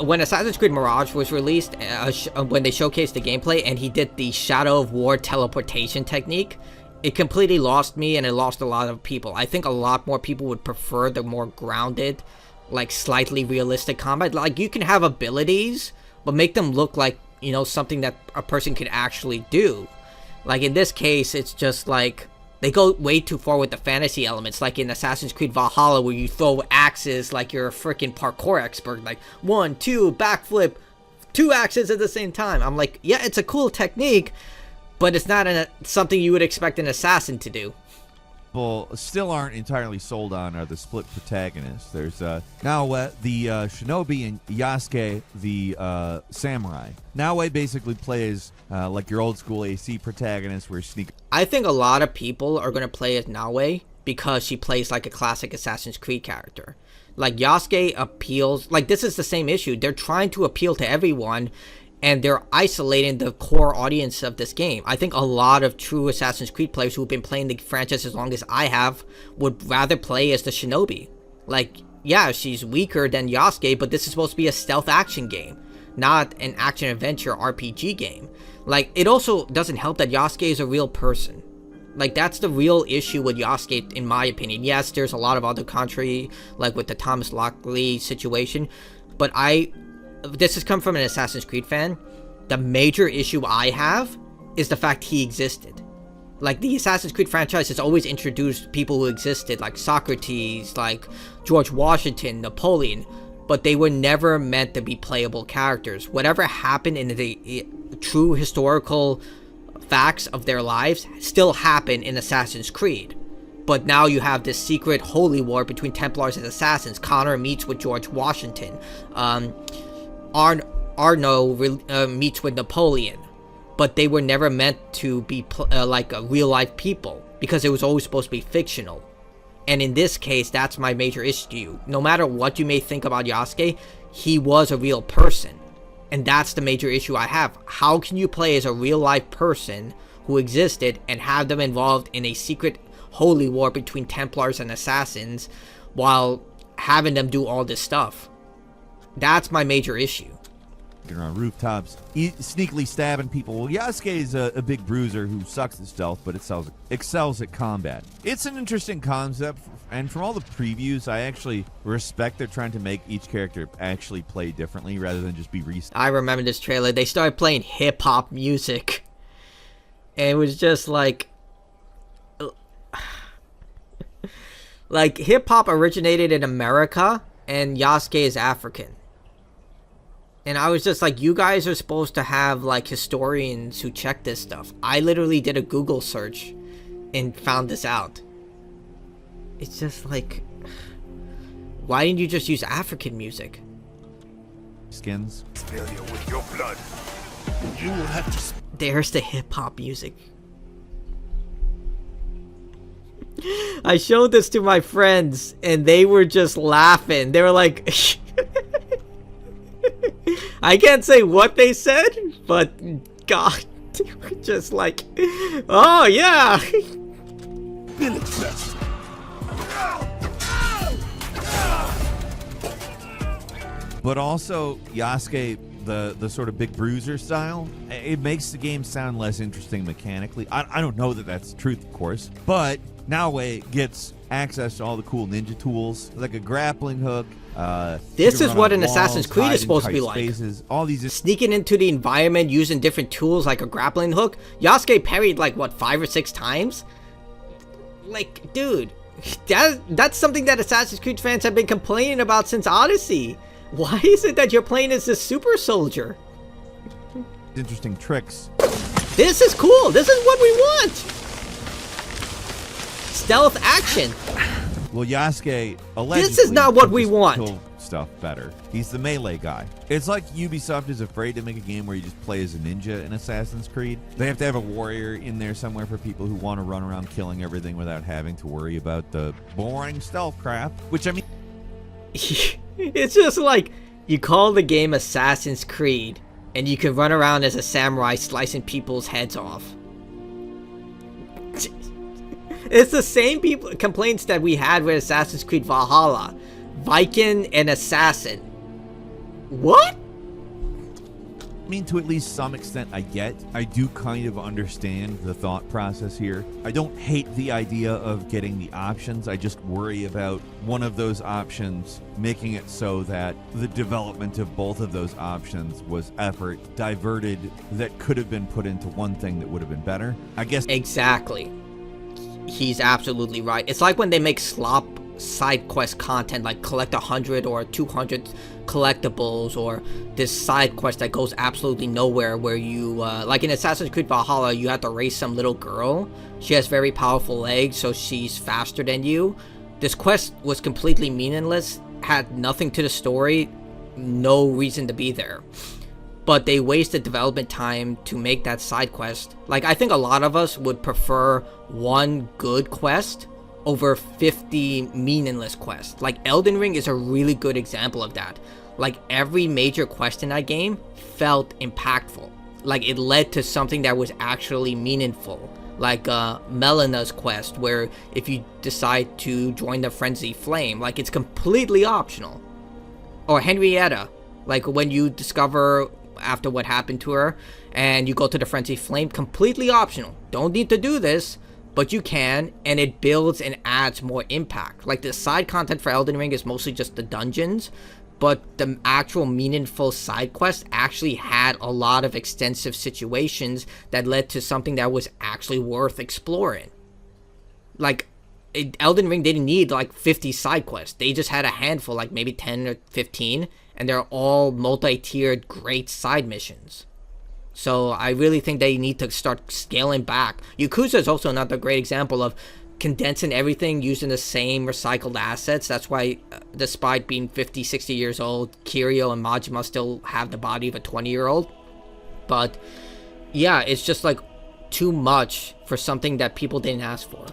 when Assassin's Creed Mirage was released, when they showcased the gameplay and he did the Shadow of War teleportation technique, it completely lost me and it lost a lot of people. I think a lot more people would prefer the more grounded, like slightly realistic combat. Like, you can have abilities, but make them look like, something that a person could actually do. Like, in this case, it's just like... They go way too far with the fantasy elements, like in Assassin's Creed Valhalla, where you throw axes like you're a freaking parkour expert, like 1, 2, backflip, 2 axes at the same time. I'm like, yeah, it's a cool technique, but it's not something you would expect an assassin to do. People still aren't entirely sold on are the split protagonists. There's Naoe, the shinobi, and Yasuke, the samurai. Naoe basically plays like your old school AC protagonist where you sneak. I think a lot of people are going to play as Naoe because she plays like a classic Assassin's Creed character. Like, Yasuke appeals... Like, this is the same issue. They're trying to appeal to everyone, and they're isolating the core audience of this game. I think a lot of true Assassin's Creed players who've been playing the franchise as long as I have would rather play as the shinobi. Like, yeah, she's weaker than Yasuke, but this is supposed to be a stealth action game, not an action-adventure RPG game. Like, it also doesn't help that Yasuke is a real person. Like, that's the real issue with Yasuke, in my opinion. Yes, there's a lot of other contrary, like with the Thomas Lockley situation, but this has come from an Assassin's Creed fan. The major issue I have is the fact he existed. Like, the Assassin's Creed franchise has always introduced people who existed, like Socrates, like George Washington, Napoleon, but they were never meant to be playable characters. Whatever happened in the true historical facts of their lives still happen in Assassin's Creed. But now you have this secret holy war between Templars and Assassins. Connor meets with George Washington. Arno meets with Napoleon. But they were never meant to be like real life people, because it was always supposed to be fictional. And in this case, that's my major issue. No matter what you may think about Yasuke, he was a real person. And that's the major issue I have. How can you play as a real life person who existed and have them involved in a secret holy war between Templars and Assassins while having them do all this stuff? That's my major issue. On rooftops, sneakily stabbing people. Well, Yasuke is a big bruiser who sucks at stealth, but excels at combat. It's an interesting concept, and from all the previews, I actually respect they're trying to make each character actually play differently rather than just be I remember this trailer. They started playing hip-hop music, and it was just like hip-hop originated in America, and Yasuke is African. And I was just like, you guys are supposed to have like historians who check this stuff. I literally did a Google search and found this out. It's just like, why didn't you just use African music? skins. Failure with your blood. You will have to. There's the hip hop music. I showed this to my friends and they were just laughing. They were like, I can't say what they said, but God, they were just like, oh yeah. Village fest. But also, Yasuke, the sort of big bruiser style, it makes the game sound less interesting mechanically. I don't know that that's the truth, of course, but Naoe gets access to all the cool ninja tools, like a grappling hook. This is what an Assassin's Creed is supposed to be like. Spaces, all these sneaking into the environment using different tools like a grappling hook. Yasuke parried like what, 5 or 6 times? Like, dude, that's something that Assassin's Creed fans have been complaining about since Odyssey. Why is it that you're playing as this super soldier? interesting tricks. This is cool. This is what we want. Stealth action. Well, Yasuke allegedly This is not what can we just want. kill stuff better. He's the melee guy. It's like Ubisoft is afraid to make a game where you just play as a ninja in Assassin's Creed. They have to have a warrior in there somewhere for people who want to run around killing everything without having to worry about the boring stealth crap. Which, I mean... It's just like, you call the game Assassin's Creed, and you can run around as a samurai slicing people's heads off. It's the same complaints that we had with Assassin's Creed Valhalla. Viking and Assassin. What? I mean, to at least some extent, I do kind of understand the thought process here. I don't hate the idea of getting the options. I just worry about one of those options making it so that the development of both of those options was effort diverted that could have been put into one thing that would have been better. I guess. Exactly. He's absolutely right. It's like when they make slop side quest content, like collect 100 or 200 collectibles, or this side quest that goes absolutely nowhere, where you like in Assassin's Creed Valhalla, you have to race some little girl. She has very powerful legs, so she's faster than you. This quest was completely meaningless, had nothing to the story, no reason to be there, but they wasted development time to make that side quest. Like, I think a lot of us would prefer one good quest over 50 meaningless quests. Like, Elden Ring is a really good example of that. Like, every major quest in that game felt impactful. Like, it led to something that was actually meaningful. Like Melena's quest, where if you decide to join the Frenzy Flame, like, it's completely optional. Or Henrietta, like when you discover after what happened to her and you go to the Frenzy Flame, completely optional. Don't need to do this, but you can, and it builds and adds more impact. Like, the side content for Elden Ring is mostly just the dungeons, but the actual meaningful side quest actually had a lot of extensive situations that led to something that was actually worth exploring. Like, Elden Ring didn't need like 50 side quests. They just had a handful, like maybe 10 or 15, and they're all multi-tiered great side missions. So I really think they need to start scaling back. Yakuza is also another great example of condensing everything using the same recycled assets. That's why, despite being 50, 60 years old, Kiryu and Majima still have the body of a 20-year-old. But yeah, it's just like too much for something that people didn't ask for.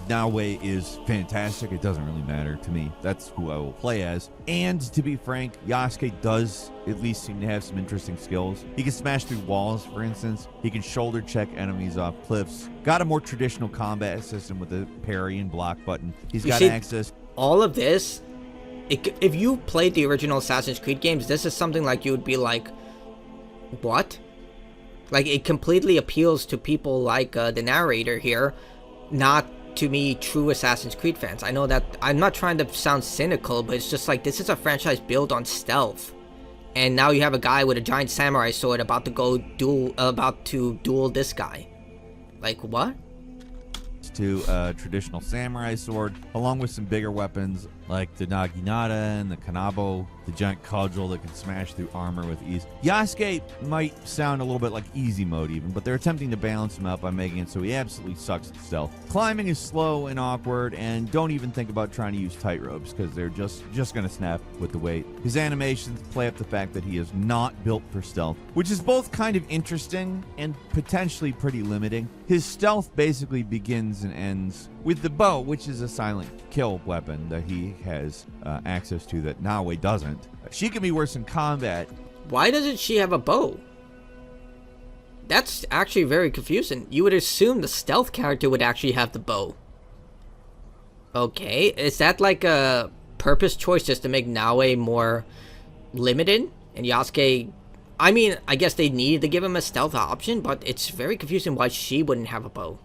Naoe is fantastic. It doesn't really matter to me. That's who I will play as. And to be frank, Yasuke does at least seem to have some interesting skills. He can smash through walls, for instance. He can shoulder check enemies off cliffs. Got a more traditional combat system with a parry and block button. He's got access. All of this, if you played the original Assassin's Creed games, this is something like you would be like, what? Like, it completely appeals to people like the narrator here, not to me true Assassin's Creed fans. I know that I'm not trying to sound cynical, but it's just like, this is a franchise built on stealth, and now you have a guy with a giant samurai sword about to duel this guy. Like, what? To a traditional samurai sword, along with some bigger weapons like the naginata and the kanabo, the giant cudgel that can smash through armor with ease. Yasuke might sound a little bit like easy mode even, but they're attempting to balance him out by making it so he absolutely sucks at stealth. Climbing is slow and awkward, and don't even think about trying to use tight ropes because they're just going to snap with the weight. His animations play up the fact that he is not built for stealth, which is both kind of interesting and potentially pretty limiting. His stealth basically begins and ends with the bow, which is a silent kill weapon that he has access to that Naoe doesn't. She can be worse in combat. Why doesn't she have a bow? That's actually very confusing. You would assume the stealth character would actually have the bow. Okay, is that like a purpose choice just to make Naoe more limited? And Yasuke, I mean, I guess they needed to give him a stealth option, but it's very confusing why she wouldn't have a bow.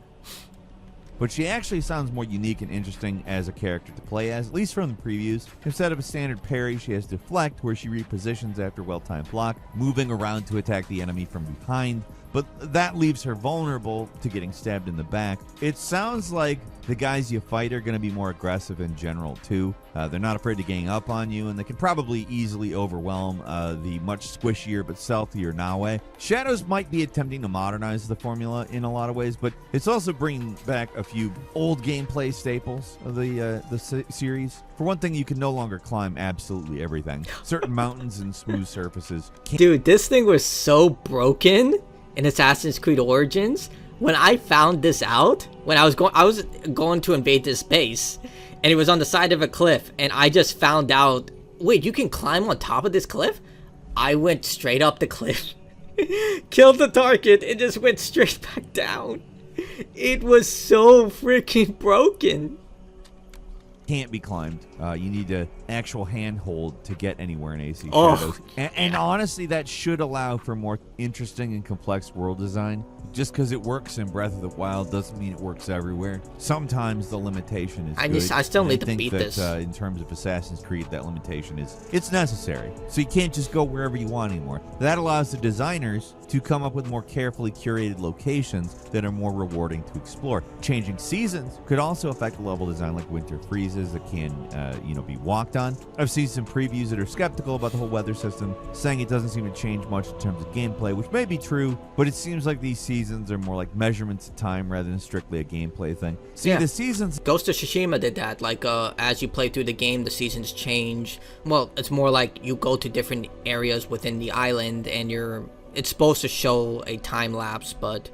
But she actually sounds more unique and interesting as a character to play as, at least from the previews. Instead of a standard parry, she has deflect, where she repositions after well-timed block, moving around to attack the enemy from behind, but that leaves her vulnerable to getting stabbed in the back. It sounds like the guys you fight are going to be more aggressive in general, too. They're not afraid to gang up on you, and they can probably easily overwhelm the much squishier but stealthier Naoe. Shadows might be attempting to modernize the formula in a lot of ways, but it's also bringing back a few old gameplay staples of the series. For one thing, you can no longer climb absolutely everything. Certain mountains and smooth surfaces can't. Dude, this thing was so broken in Assassin's Creed Origins. When I found this out, when I was going to invade this base, and it was on the side of a cliff, and I just found out, wait, you can climb on top of this cliff? I went straight up the cliff, killed the target, and just went straight back down. It was so freaking broken. Can't be climbed. You need an actual handhold to get anywhere in AC Shadows. And honestly, that should allow for more interesting and complex world design. Just because it works in Breath of the Wild doesn't mean it works everywhere. Sometimes the limitation is good. I still need to beat this. In terms of Assassin's Creed, that limitation it's necessary. So you can't just go wherever you want anymore. That allows the designers to come up with more carefully curated locations that are more rewarding to explore. Changing seasons could also affect level design, like winter freezes that can be walked on. I've seen some previews that are skeptical about the whole weather system, saying it doesn't seem to change much in terms of gameplay, which may be true, but it seems like these seasons are more like measurements of time rather than strictly a gameplay thing. The seasons... Ghost of Tsushima did that. Like, as you play through the game, the seasons change. Well, it's more like you go to different areas within the island, and it's supposed to show a time lapse, but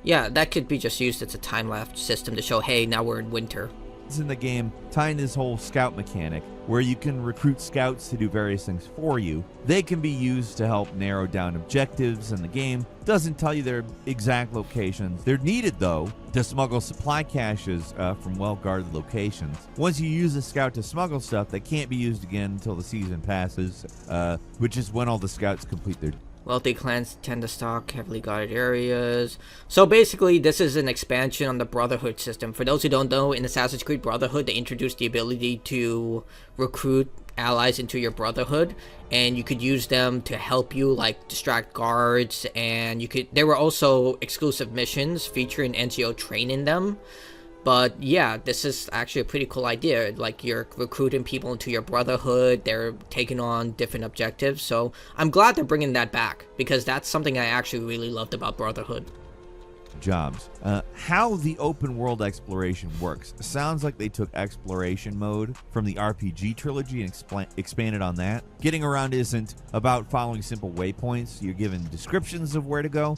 yeah, that could be just used as a time lapse system to show, hey, now we're in winter. In the game, tying this whole scout mechanic where you can recruit scouts to do various things for you. They can be used to help narrow down objectives in the game. Doesn't tell you their exact locations. They're needed, though, to smuggle supply caches from well-guarded locations. Once you use a scout to smuggle stuff, they can't be used again until the season passes, which is when all the scouts complete their... Wealthy clans tend to stock heavily guarded areas. So basically, this is an expansion on the Brotherhood system. For those who don't know, in Assassin's Creed Brotherhood, they introduced the ability to recruit allies into your Brotherhood, and you could use them to help you, like, distract guards, and there were also exclusive missions featuring NCO training them. But yeah, this is actually a pretty cool idea. Like, you're recruiting people into your Brotherhood, they're taking on different objectives. So I'm glad they're bringing that back, because that's something I actually really loved about Brotherhood. jobs. How the open world exploration works sounds like they took exploration mode from the RPG trilogy and expanded on that. Getting around isn't about following simple waypoints. You're given descriptions of where to go,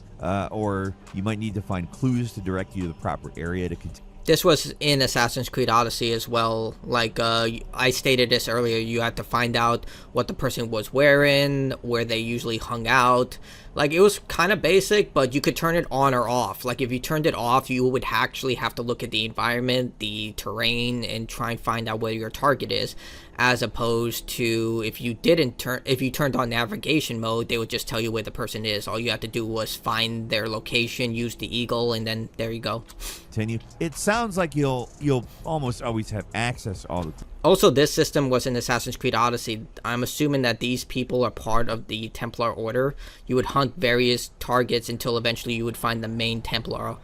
or you might need to find clues to direct you to the proper area to continue. This was in Assassin's Creed Odyssey as well. Like, I stated this earlier, you had to find out what the person was wearing, where they usually hung out. Like, it was kind of basic, but you could turn it on or off. Like, if you turned it off, you would actually have to look at the environment, the terrain, and try and find out where your target is. As opposed to if you turned on navigation mode, they would just tell you where the person is. All you have to do was find their location, use the eagle, and then there you go. Continue. It sounds like you'll almost always have access all the time. Also, this system was in Assassin's Creed Odyssey. I'm assuming that these people are part of the Templar Order. You would hunt various targets until eventually you would find the main Templar.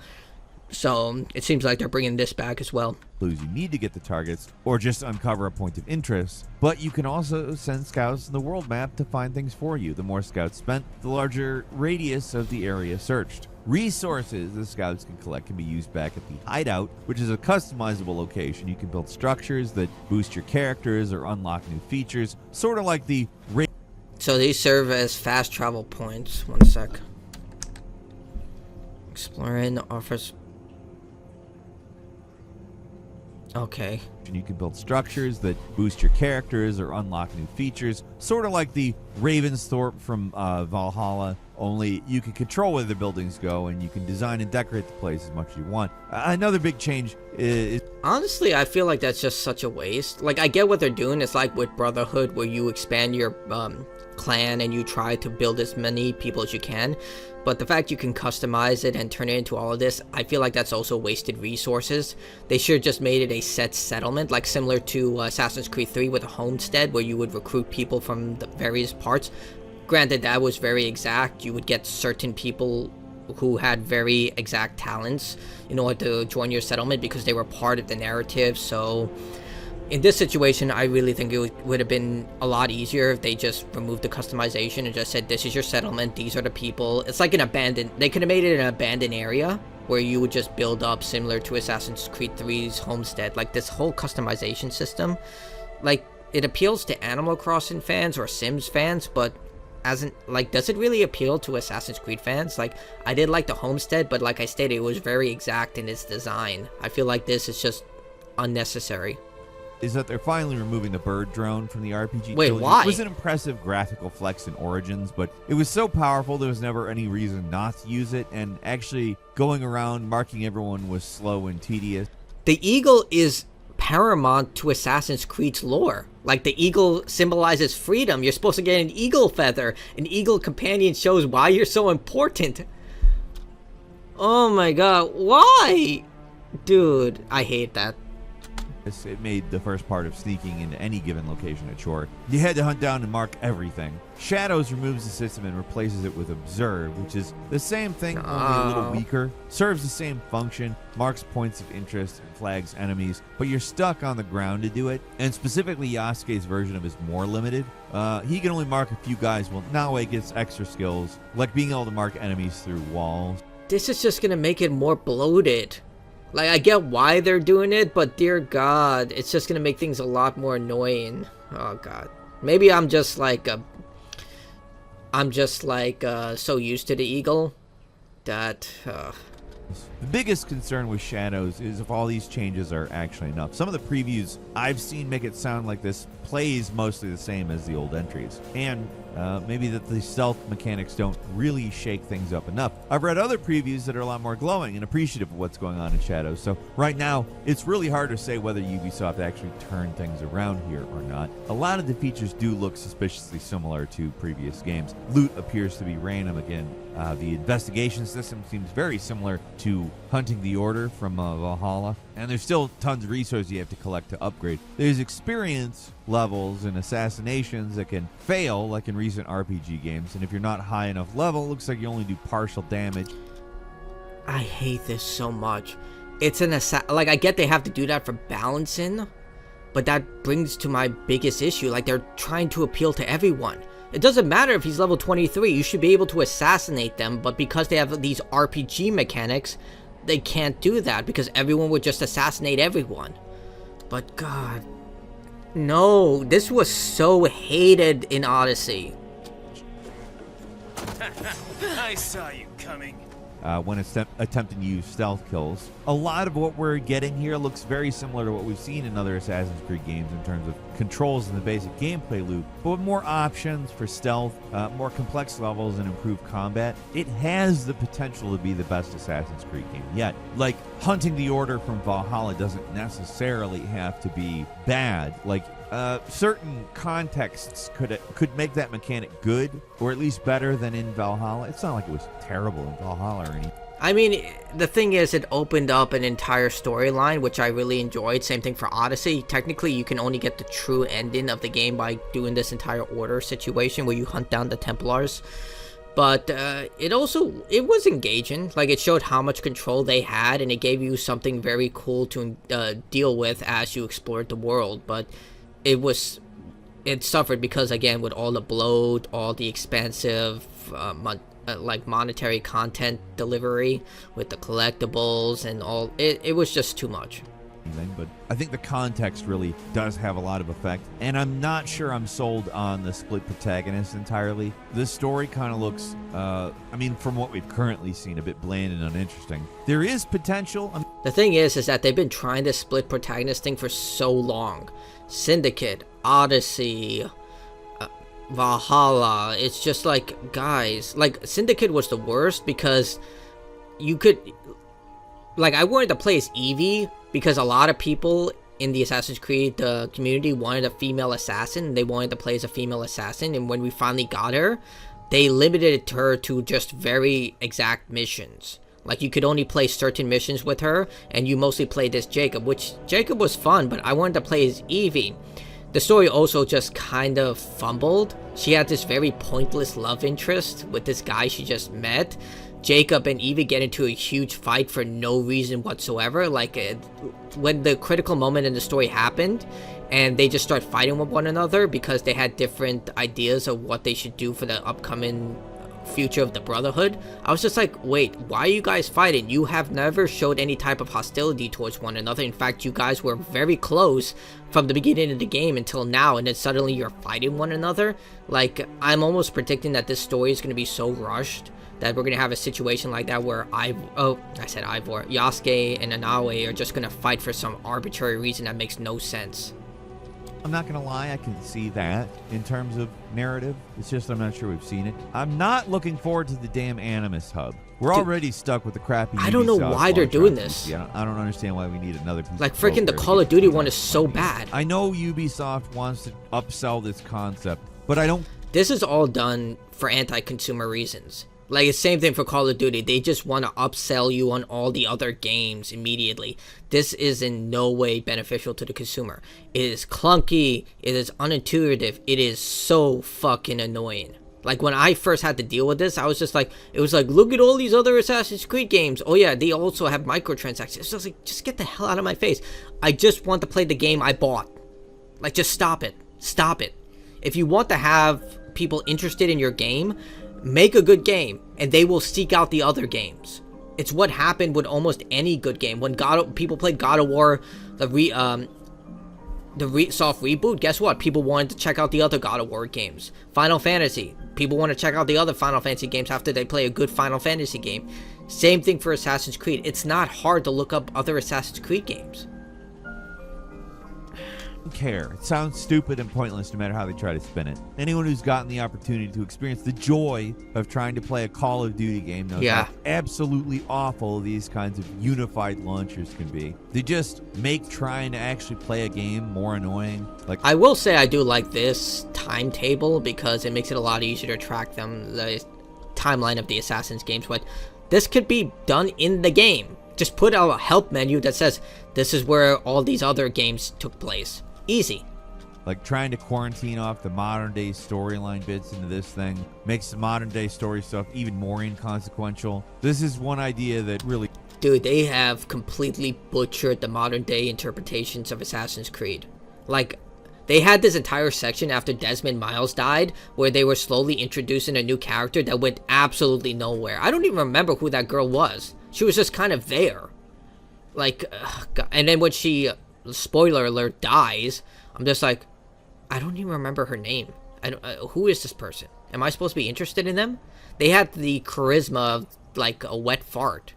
So it seems like they're bringing this back as well. Clues you need to get the targets, or just uncover a point of interest. But you can also send scouts in the world map to find things for you. The more scouts spent, the larger radius of the area searched. Resources the scouts can collect can be used back at the hideout, which is a customizable location. You can build structures that boost your characters or unlock new features, sort of like the... So these serve as fast travel points. One sec. Exploring offers... Okay. You can build structures that boost your characters or unlock new features, sort of like the Ravensthorpe from Valhalla, only you can control where the buildings go and you can design and decorate the place as much as you want. Another big change is... Honestly, I feel like that's just such a waste. Like, I get what they're doing. It's like with Brotherhood, where you expand your clan and you try to build as many people as you can. But the fact you can customize it and turn it into all of this, I feel like that's also wasted resources. They should have just made it a set settlement, like similar to Assassin's Creed 3 with a homestead, where you would recruit people from the various parts. Granted, that was very exact. You would get certain people who had very exact talents in order to join your settlement because they were part of the narrative. So in this situation, I really think it would have been a lot easier if they just removed the customization and just said, this is your settlement, these are the people. It's like an abandoned... They could have made it an abandoned area where you would just build up, similar to Assassin's Creed 3's homestead. Like, this whole customization system, like, it appeals to Animal Crossing fans or Sims fans, but does it really appeal to Assassin's Creed fans? Like, I did like the homestead, but like I stated, it was very exact in its design. I feel like this is just unnecessary. Is that they're finally removing the bird drone from the RPG. Wait, trilogy. why? It was an impressive graphical flex in Origins, but it was so powerful there was never any reason not to use it, and actually going around marking everyone was slow and tedious. The eagle is paramount to Assassin's Creed's lore. Like, the eagle symbolizes freedom. You're supposed to get an eagle feather. An eagle companion shows why you're so important. Oh my god, why? Dude, I hate that. It made the first part of sneaking into any given location a chore. You had to hunt down and mark everything. Shadows removes the system and replaces it with Observe, which is the same thing, only a little weaker. Serves the same function, marks points of interest, and flags enemies, but you're stuck on the ground to do it. And specifically, Yasuke's version of it is more limited. He can only mark a few guys, while Naoe gets extra skills, like being able to mark enemies through walls. This is just gonna make it more bloated. Like, I get why they're doing it, but dear god, it's just gonna make things a lot more annoying. Oh god. Maybe I'm just so used to the eagle that... The biggest concern with Shadows is if all these changes are actually enough. Some of the previews I've seen make it sound like this plays mostly the same as the old entries, and maybe that the stealth mechanics don't really shake things up enough. I've read other previews that are a lot more glowing and appreciative of what's going on in Shadows, so right now it's really hard to say whether Ubisoft actually turned things around here or not. A lot of the features do look suspiciously similar to previous games. Loot appears to be random again. The investigation system seems very similar to Hunting the Order from Valhalla, and there's still tons of resources you have to collect to upgrade. There's experience levels and assassinations that can fail, like in recent RPG games, and if you're not high enough level, it looks like you only do partial damage. I hate this so much. It's an like, I get they have to do that for balancing, but that brings to my biggest issue. Like, they're trying to appeal to everyone. It doesn't matter if he's level 23, you should be able to assassinate them, but because they have these RPG mechanics, they can't do that because everyone would just assassinate everyone. But god, no, this was so hated in Odyssey. I saw you coming. When attempting to use stealth kills. A lot of what we're getting here looks very similar to what we've seen in other Assassin's Creed games in terms of controls and the basic gameplay loop, but with more options for stealth, more complex levels, and improved combat. It has the potential to be the best Assassin's Creed game yet. Like, hunting the Order from Valhalla doesn't necessarily have to be bad. Like, certain contexts could make that mechanic good, or at least better than in Valhalla. It's not like it was terrible in Valhalla or anything. I mean, the thing is, it opened up an entire storyline, which I really enjoyed. Same thing for Odyssey. Technically, you can only get the true ending of the game by doing this entire Order situation where you hunt down the Templars. But it was engaging. Like, it showed how much control they had, and it gave you something very cool to deal with as you explored the world. But it suffered because, again, with all the bloat, all the expansive monetary content delivery with the collectibles and all, it was just too much. But I think the context really does have a lot of effect, and I'm not sure I'm sold on the split protagonist entirely. This story kind of looks, from what we've currently seen, a bit bland and uninteresting. There is potential. The thing is that they've been trying this split protagonist thing for so long. Syndicate, Odyssey, Valhalla, it's just like, guys, like, Syndicate was the worst because you could, like, I wanted to play as Evie because a lot of people in the Assassin's Creed community wanted a female assassin. They wanted to play as a female assassin, and when we finally got her, they limited her to just very exact missions. Like, you could only play certain missions with her, and you mostly played as Jacob, which Jacob was fun, but I wanted to play as Evie. The story also just kind of fumbled. She had this very pointless love interest with this guy she just met. Jacob and Evie get into a huge fight for no reason whatsoever. Like, when the critical moment in the story happened, and they just start fighting with one another because they had different ideas of what they should do for the upcoming future of the Brotherhood, I was just like, wait, why are you guys fighting? You have never showed any type of hostility towards one another. In fact, you guys were very close from the beginning of the game until now, and then suddenly you're fighting one another. Like, I'm almost predicting that this story is going to be so rushed that we're going to have a situation like that where Yasuke and Inoue are just going to fight for some arbitrary reason that makes no sense. I'm not going to lie, I can see that in terms of narrative. It's just I'm not sure we've seen it. I'm not looking forward to the damn Animus hub. We're already stuck with the crappy I don't know Ubisoft why they're doing this. I don't understand why we need another piece Like, of freaking the Call of Duty one is so bad. I know Ubisoft wants to upsell this concept, but I don't... This is all done for anti-consumer reasons. Like, it's the same thing for Call of Duty. They just want to upsell you on all the other games immediately. This is in no way beneficial to the consumer. It is clunky. It is unintuitive. It is so fucking annoying. Like, when I first had to deal with this, I was just like, it was like, look at all these other Assassin's Creed games. Oh yeah, they also have microtransactions. It's just like, just get the hell out of my face. I just want to play the game I bought. Like, just stop it. Stop it. If you want to have people interested in your game, make a good game, and they will seek out the other games. It's what happened with almost any good game. When people played God of War, the soft reboot, guess what? People wanted to check out the other God of War games. Final Fantasy, people want to check out the other Final Fantasy games after they play a good Final Fantasy game. Same thing for Assassin's Creed. It's not hard to look up other Assassin's Creed games. Care. It sounds stupid and pointless no matter how they try to spin it. Anyone who's gotten the opportunity to experience the joy of trying to play a Call of Duty game knows how absolutely awful these kinds of unified launchers can be. They just make trying to actually play a game more annoying. Like, I will say I do like this timetable because it makes it a lot easier to track the timeline of the Assassin's games, but this could be done in the game. Just put out a help menu that says this is where all these other games took place. Easy. Like, trying to quarantine off the modern day storyline bits into this thing makes the modern day story stuff even more inconsequential. This is one idea that really... Dude, they have completely butchered the modern day interpretations of Assassin's Creed. Like, They had this entire section after Desmond Miles died where they were slowly introducing a new character that went absolutely nowhere. I don't even remember who that girl was. She was just kind of there. Like, and then when she, spoiler alert, dies, I'm just like, I don't even remember her name. I don't, who is this person? Am I supposed to be interested in them? They had the charisma of, like, a wet fart.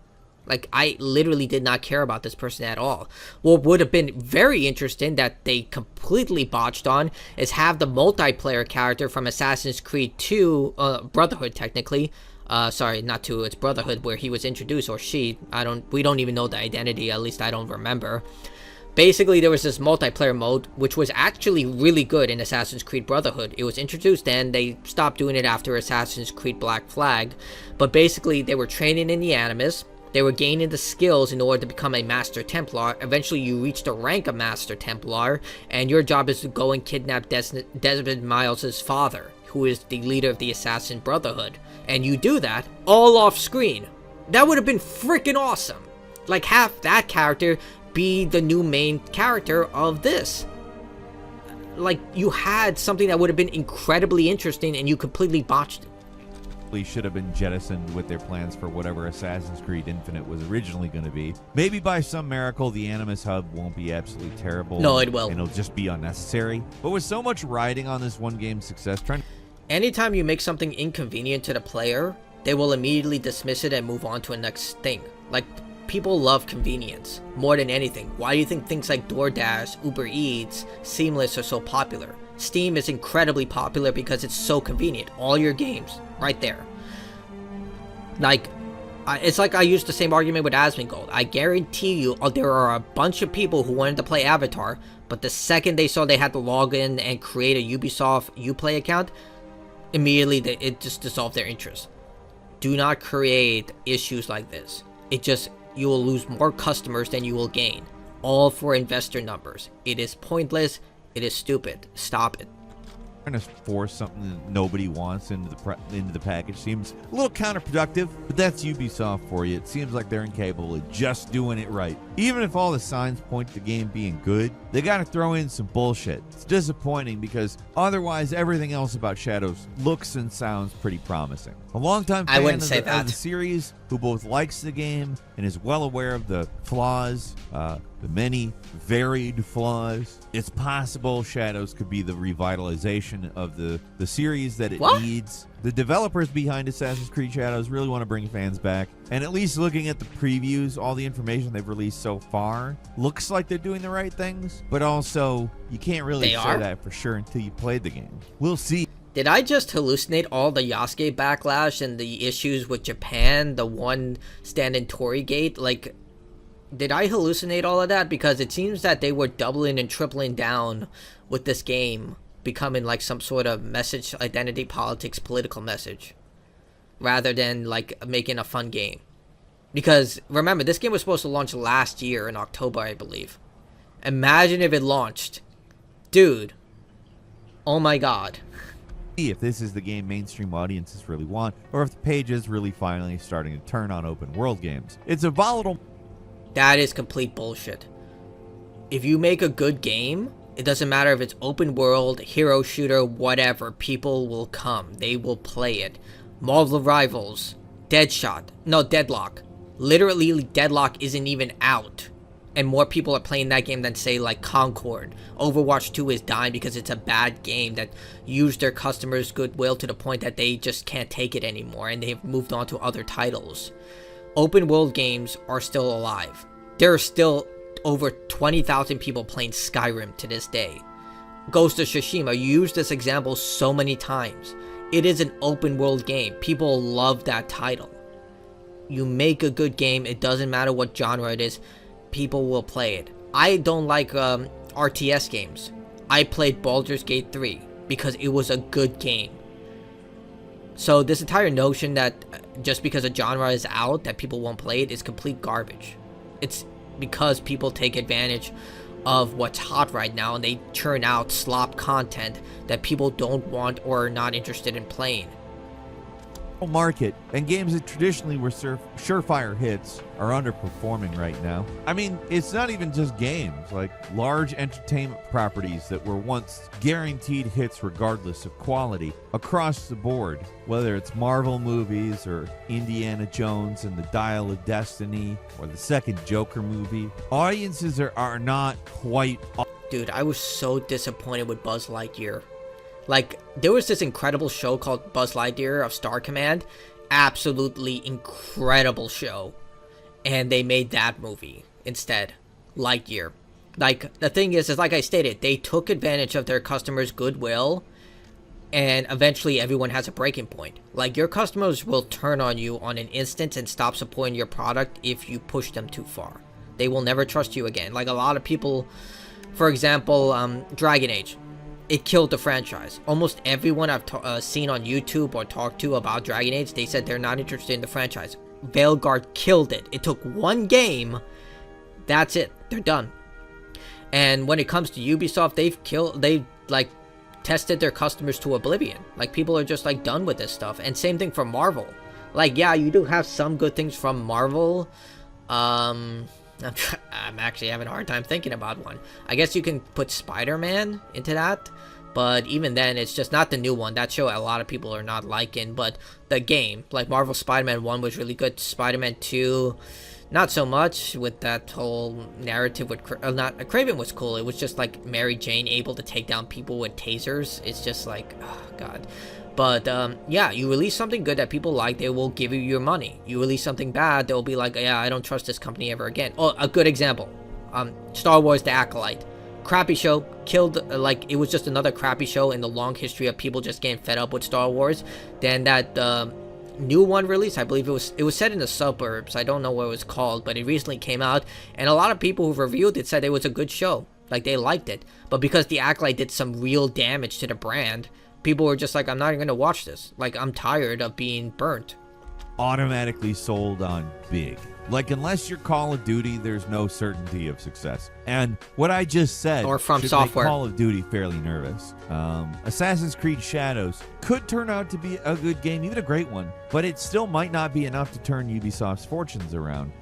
Like, I literally did not care about this person at all. What would have been very interesting that they completely botched on is have the multiplayer character from Assassin's Creed 2, Brotherhood technically. Sorry, not 2, it's Brotherhood, where he was introduced, or she. We don't even know the identity, at least I don't remember. Basically, there was this multiplayer mode, which was actually really good in Assassin's Creed Brotherhood. It was introduced then, they stopped doing it after Assassin's Creed Black Flag. But basically, they were training in the Animus. They were gaining the skills in order to become a Master Templar. Eventually, you reach the rank of Master Templar, and your job is to go and kidnap Desmond Miles' father, who is the leader of the Assassin Brotherhood. And you do that all off screen. That would have been freaking awesome. Like, have that character be the new main character of this. Like, you had something that would have been incredibly interesting, and you completely botched it. Should have been jettisoned with their plans for whatever Assassin's Creed Infinite was originally going to be. Maybe by some miracle, the Animus Hub won't be absolutely terrible. No, it will. And it'll just be unnecessary. But with so much riding on this one game's success, anytime you make something inconvenient to the player, they will immediately dismiss it and move on to a next thing. Like, people love convenience more than anything. Why do you think things like DoorDash, Uber Eats, Seamless are so popular? Steam is incredibly popular because it's so convenient. All your games, right there. Like, it's like I used the same argument with Asmongold. I guarantee you there are a bunch of people who wanted to play Avatar, but the second they saw they had to log in and create a Ubisoft Uplay account, immediately it just dissolved their interest. Do not create issues like this. You will lose more customers than you will gain. All for investor numbers. It is pointless. It is stupid. Stop it. Trying to force something that nobody wants into the package seems a little counterproductive, but that's Ubisoft for you. It seems like they're incapable of just doing it right. Even if all the signs point to the game being good, they gotta throw in some bullshit. It's disappointing because otherwise everything else about Shadows looks and sounds pretty promising. A longtime fan of the series who both likes the game and is well aware of the flaws, the many varied flaws. It's possible Shadows could be the revitalization of the series that it needs. The developers behind Assassin's Creed Shadows really want to bring fans back, and at least looking at the previews, all the information they've released so far, looks like they're doing the right things, but also you can't really say that for sure until you played the game. We'll see. Did I just hallucinate all the Yasuke backlash and the issues with Japan, the one stand in Torigate? Like, did I hallucinate all of that? Because it seems that they were doubling and tripling down with this game becoming like some sort of message, identity politics, political message, rather than like making a fun game. Because remember, this game was supposed to launch last year in October, I believe. Imagine if it launched. Dude. Oh my god. If this is the game mainstream audiences really want, or if the page is really finally starting to turn on open world games. It's a volatile... That is complete bullshit. If you make a good game, it doesn't matter if it's open world, hero shooter, whatever, people will come. They will play it. Marvel Rivals, Deadlock. Literally, Deadlock isn't even out. And more people are playing that game than, say, like Concord. Overwatch 2 is dying because it's a bad game that used their customers' goodwill to the point that they just can't take it anymore, and they've moved on to other titles. Open world games are still alive. There are still over 20,000 people playing Skyrim to this day. Ghost of Tsushima used this example so many times. It is an open world game. People love that title. You make a good game, it doesn't matter what genre it is, people will play it. I don't like RTS games. I played Baldur's Gate 3 because it was a good game. So this entire notion that just because a genre is out that people won't play it is complete garbage. It's because people take advantage of what's hot right now and they churn out slop content that people don't want or are not interested in playing. market, and games that traditionally were surefire hits are underperforming right now. I mean, it's not even just games, like large entertainment properties that were once guaranteed hits regardless of quality across the board, whether it's Marvel movies or Indiana Jones and the Dial of Destiny or the second Joker movie. Audiences are not quite... Dude, I was so disappointed with Buzz Lightyear. Like, there was this incredible show called Buzz Lightyear of Star Command. Absolutely incredible show. And they made that movie instead. Lightyear. Like, the thing is like I stated, they took advantage of their customers' goodwill. And eventually everyone has a breaking point. Like, your customers will turn on you on an instant and stop supporting your product if you push them too far. They will never trust you again. Like, a lot of people, for example, Dragon Age. It killed the franchise. Almost everyone I've seen on YouTube or talked to about Dragon Age, they said they're not interested in the franchise. Veilguard killed it. It took one game. That's it. They're done. And when it comes to Ubisoft, they've like tested their customers to oblivion. Like, people are just like done with this stuff. And same thing for Marvel. Like, yeah, you do have some good things from Marvel. I'm actually having a hard time thinking about one. I guess you can put Spider-Man into that, but even then, it's just not the new one. That show a lot of people are not liking, but the game, like Marvel Spider-Man 1 was really good. Spider-Man 2, not so much, with that whole narrative with Kraven was cool. It was just like Mary Jane able to take down people with tasers. It's just like, oh god. But, yeah, you release something good that people like, they will give you your money. You release something bad, they'll be like, yeah, I don't trust this company ever again. Oh, a good example. Star Wars The Acolyte. Crappy show. Killed, like, it was just another crappy show in the long history of people just getting fed up with Star Wars. Then that, new one released, I believe it was set in the suburbs. I don't know what it was called, but it recently came out. And a lot of people who reviewed it said it was a good show. Like, they liked it. But because The Acolyte did some real damage to the brand, people were just like, I'm not even going to watch this. Like, I'm tired of being burnt. Automatically sold on big. Like, unless you're Call of Duty, there's no certainty of success. And what I just said or from should software. make Call of Duty fairly nervous. Assassin's Creed Shadows could turn out to be a good game, even a great one, but it still might not be enough to turn Ubisoft's fortunes around.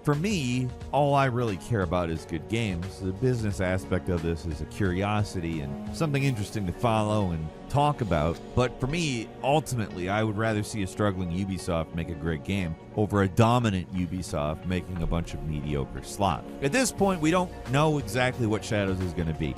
For me, all I really care about is good games. The business aspect of this is a curiosity and something interesting to follow and talk about. But for me, ultimately, I would rather see a struggling Ubisoft make a great game over a dominant Ubisoft making a bunch of mediocre slop. At this point, we don't know exactly what Shadows is going to be,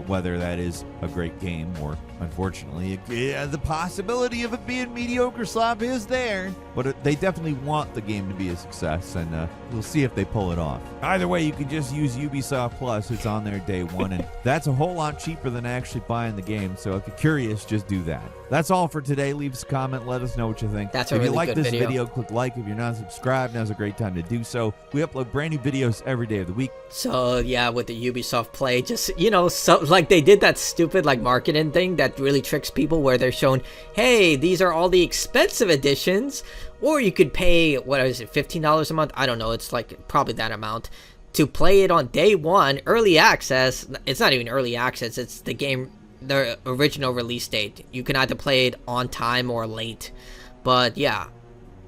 whether that is a great game or, unfortunately, the possibility of it being mediocre slop is there. But they definitely want the game to be a success, and we'll see if they pull it off. Either way, you can just use Ubisoft Plus. It's on there day one, and that's a whole lot cheaper than actually buying the game. So if you're curious, just do that. That's all for today. Leave us a comment. Let us know what you think. That's a if really you like good this video, click like. If you're not subscribed, now's a great time to do so. We upload brand new videos every day of the week. So yeah, with the Ubisoft Play, just, you know, so like they did that stupid like marketing thing that really tricks people, where they're showing, hey, these are all the expensive editions, or you could pay, what is it, $15 a month? I don't know. It's like probably that amount to play it on day one, early access. It's not even early access. It's the game, the original release date. You can either play it on time or late. But yeah,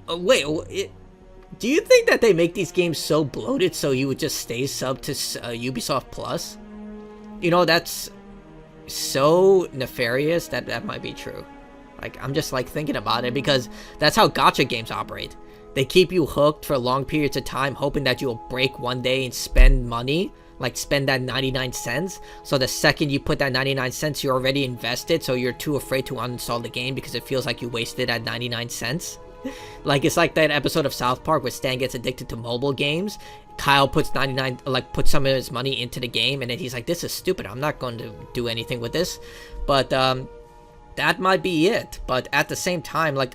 do you think that they make these games so bloated so you would just stay sub to Ubisoft Plus? You know, that's so nefarious that might be true. Like, I'm just like thinking about it, because that's how gacha games operate. They keep you hooked for long periods of time, hoping that you'll break one day and spend money, like spend that 99 cents. So the second you put that 99 cents, you're already invested, so you're too afraid to uninstall the game because it feels like you wasted that 99 cents. Like, it's like that episode of South Park where Stan gets addicted to mobile games. Kyle puts puts some of his money into the game, and then he's like, this is stupid, I'm not going to do anything with this. But that might be it. But at the same time, like,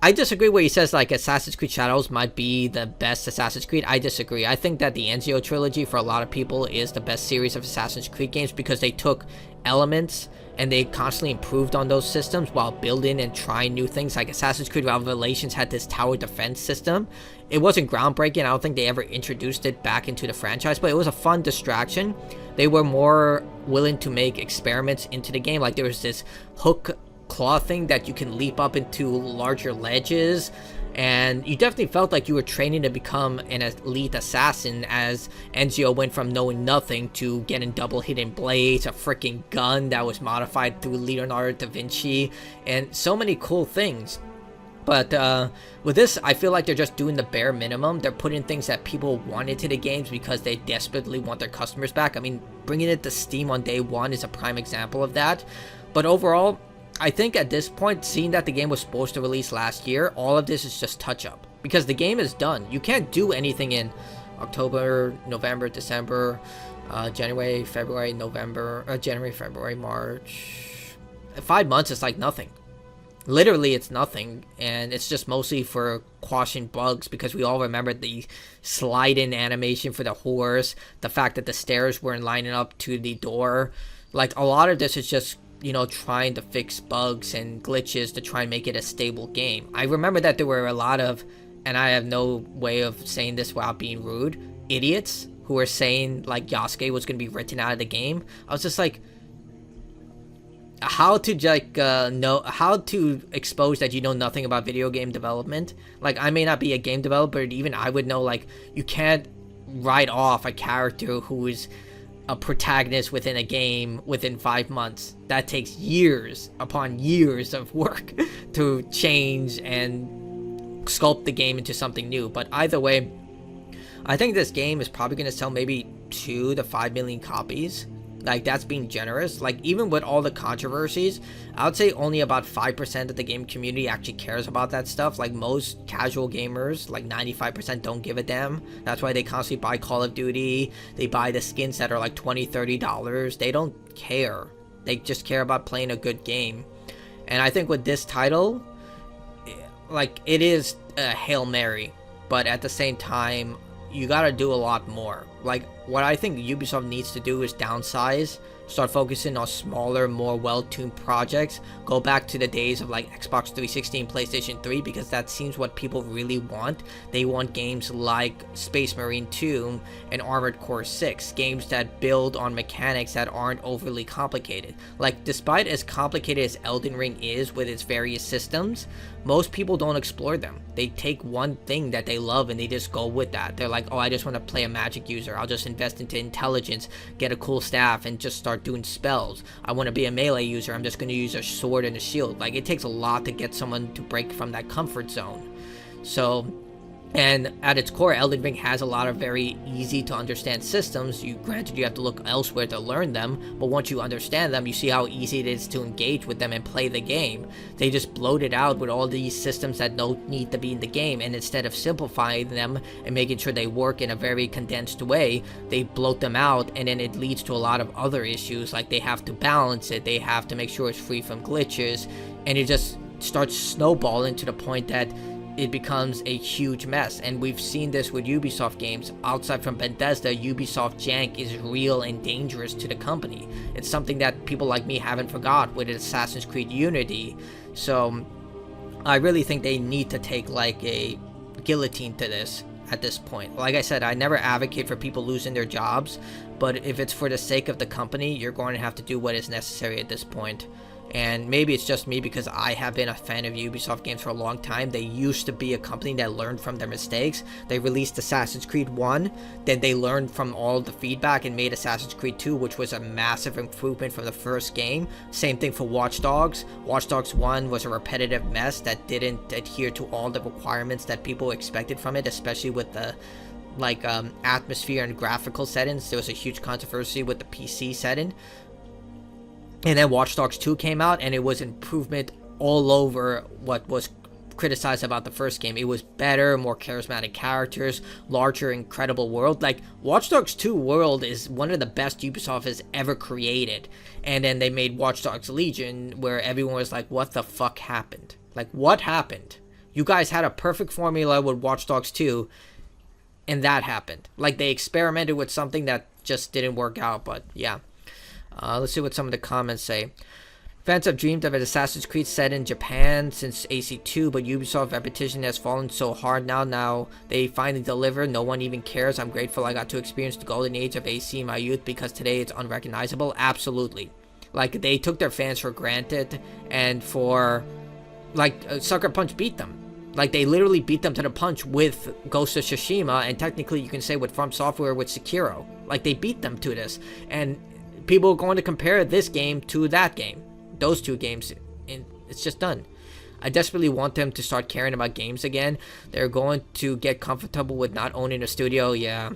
I disagree where he says like Assassin's Creed Shadows might be the best Assassin's Creed. I disagree. I think that the Ezio trilogy for a lot of people is the best series of Assassin's Creed games, because they took elements and they constantly improved on those systems while building and trying new things. Like Assassin's Creed Revelations had this tower defense system. It wasn't groundbreaking. I don't think they ever introduced it back into the franchise, but it was a fun distraction. They were more willing to make experiments into the game. Like there was this hook claw thing that you can leap up into larger ledges, and you definitely felt like you were training to become an elite assassin as Ezio went from knowing nothing to getting double hidden blades, a freaking gun that was modified through Leonardo da Vinci, and so many cool things. But with this, I feel like they're just doing the bare minimum. They're putting things that people want into the games because they desperately want their customers back. I mean, bringing it to Steam on day one is a prime example of that. But overall, I think at this point, seeing that the game was supposed to release last year, all of this is just touch-up. Because the game is done. You can't do anything in October, November, December, January, February, November, January, February, March. 5 months is like nothing. Literally, it's nothing, and it's just mostly for quashing bugs, because we all remember the slide-in animation for the horse, the fact that the stairs weren't lining up to the door. Like, a lot of this is just, you know, trying to fix bugs and glitches to try and make it a stable game. I remember that there were a lot of, and I have no way of saying this without being rude, idiots who were saying, like, Yasuke was going to be written out of the game. I was just like, how to know how to expose that you know nothing about video game development. Like, I may not be a game developer, but even I would know, like, you can't write off a character who is a protagonist within a game within 5 months. That takes years upon years of work to change and sculpt the game into something new. But either way, I think this game is probably going to sell maybe 2 to 5 million copies. Like, that's being generous. Like, even with all the controversies, I would say only about 5% of the game community actually cares about that stuff. Like, most casual gamers, like 95%, don't give a damn. That's why they constantly buy Call of Duty. They buy the skins that are like $20, $30. They don't care. They just care about playing a good game. And I think with this title, like, it is a Hail Mary. But at the same time, you gotta do a lot more. Like, what I think Ubisoft needs to do is downsize, start focusing on smaller, more well-tuned projects, go back to the days of like Xbox 360 and PlayStation 3, because that seems what people really want. They want games like Space Marine 2 and Armored Core 6, games that build on mechanics that aren't overly complicated. Like, despite as complicated as Elden Ring is with its various systems, most people don't explore them. They take one thing that they love and they just go with that. They're like, oh, I just want to play a magic user. I'll just invest into intelligence, get a cool staff, and just start doing spells. I want to be a melee user. I'm just going to use a sword and a shield. Like, it takes a lot to get someone to break from that comfort zone. So, and at its core, Elden Ring has a lot of very easy to understand systems. Granted, you have to look elsewhere to learn them, but once you understand them, you see how easy it is to engage with them and play the game. They just bloat it out with all these systems that don't need to be in the game, and instead of simplifying them and making sure they work in a very condensed way, they bloat them out, and then it leads to a lot of other issues. Like, they have to balance it, they have to make sure it's free from glitches, and it just starts snowballing to the point that it becomes a huge mess. And we've seen this with Ubisoft games. Outside from Bethesda, Ubisoft jank is real and dangerous to the company. It's something that people like me haven't forgot with Assassin's Creed Unity. So I really think they need to take like a guillotine to this at this point. Like I said, I never advocate for people losing their jobs, but if it's for the sake of the company, you're going to have to do what is necessary at this point. And maybe it's just me, because I have been a fan of Ubisoft games for a long time. They used to be a company that learned from their mistakes. They released Assassin's Creed 1, then they learned from all the feedback and made Assassin's Creed 2, which was a massive improvement from the first game. Same thing for Watch Dogs. Watch Dogs 1 was a repetitive mess that didn't adhere to all the requirements that people expected from it, especially with the atmosphere and graphical settings. There was a huge controversy with the PC setting. And then Watch Dogs 2 came out, and it was improvement all over what was criticized about the first game. It was better, more charismatic characters, larger, incredible world. Like, Watch Dogs 2 world is one of the best Ubisoft has ever created. And then they made Watch Dogs Legion, where everyone was like, what the fuck happened? Like, what happened? You guys had a perfect formula with Watch Dogs 2, and that happened. Like, they experimented with something that just didn't work out, but yeah. Let's see what some of the comments say. Fans have dreamed of an Assassin's Creed set in Japan since AC2, but Ubisoft repetition has fallen so hard now they finally deliver. No one even cares. I'm grateful I got to experience the golden age of AC in my youth, because today it's unrecognizable. Absolutely. Like, they took their fans for granted, and Sucker Punch beat them. Like, they literally beat them to the punch with Ghost of Tsushima, and technically you can say with From Software with Sekiro. Like, they beat them to this, and people are going to compare this game to that game, those two games, and it's just done. I desperately want them to start caring about games again. They're going to get comfortable with not owning a studio. Yeah,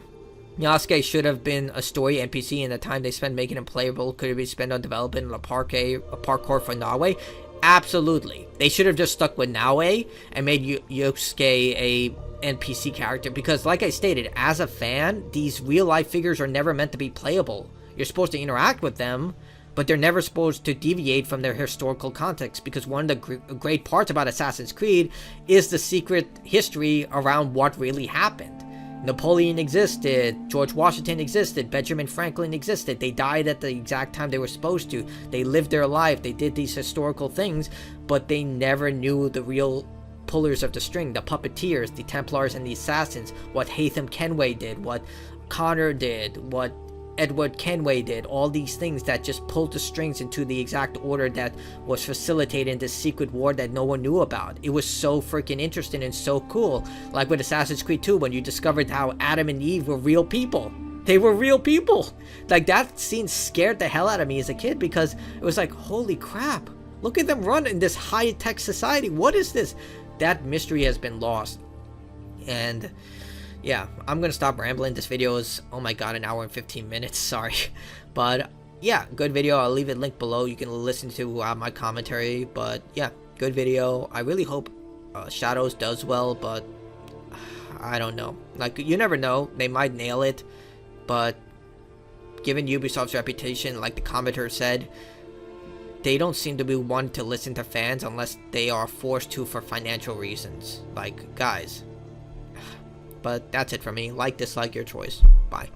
Yasuke should have been a story NPC, and the time they spent making him playable could have been spent on developing a parkour for Naoe. Absolutely. They should have just stuck with Naoe and made Yasuke a NPC character, because like I stated, as a fan, these real life figures are never meant to be playable. You're supposed to interact with them, but they're never supposed to deviate from their historical context, because one of the great parts about Assassin's Creed is the secret history around what really happened. Napoleon existed, George Washington existed, Benjamin Franklin existed. They died at the exact time they were supposed to. They lived their life, they did these historical things, but they never knew the real pullers of the string, the puppeteers, the Templars and the Assassins, what Haytham Kenway did, what Connor did, what Edward Kenway did, all these things that just pulled the strings into the exact order that was facilitating this secret war that no one knew about. It was so freaking interesting and so cool. Like with Assassin's Creed 2, when you discovered how Adam and Eve were real people. They were real people. Like, that scene scared the hell out of me as a kid, because it was like, holy crap, look at them run in this high-tech society. What is this? That mystery has been lost. And yeah, I'm gonna stop rambling. This video is, oh my god, 1 hour and 15 minutes. Sorry. But yeah, good video. I'll leave it linked below. You can listen to my commentary. But yeah, good video. I really hope Shadows does well, but I don't know. Like, you never know. They might nail it. But given Ubisoft's reputation, like the commenter said, they don't seem to be one to listen to fans unless they are forced to for financial reasons. Like, guys. But that's it for me. Like, dislike, your choice. Bye.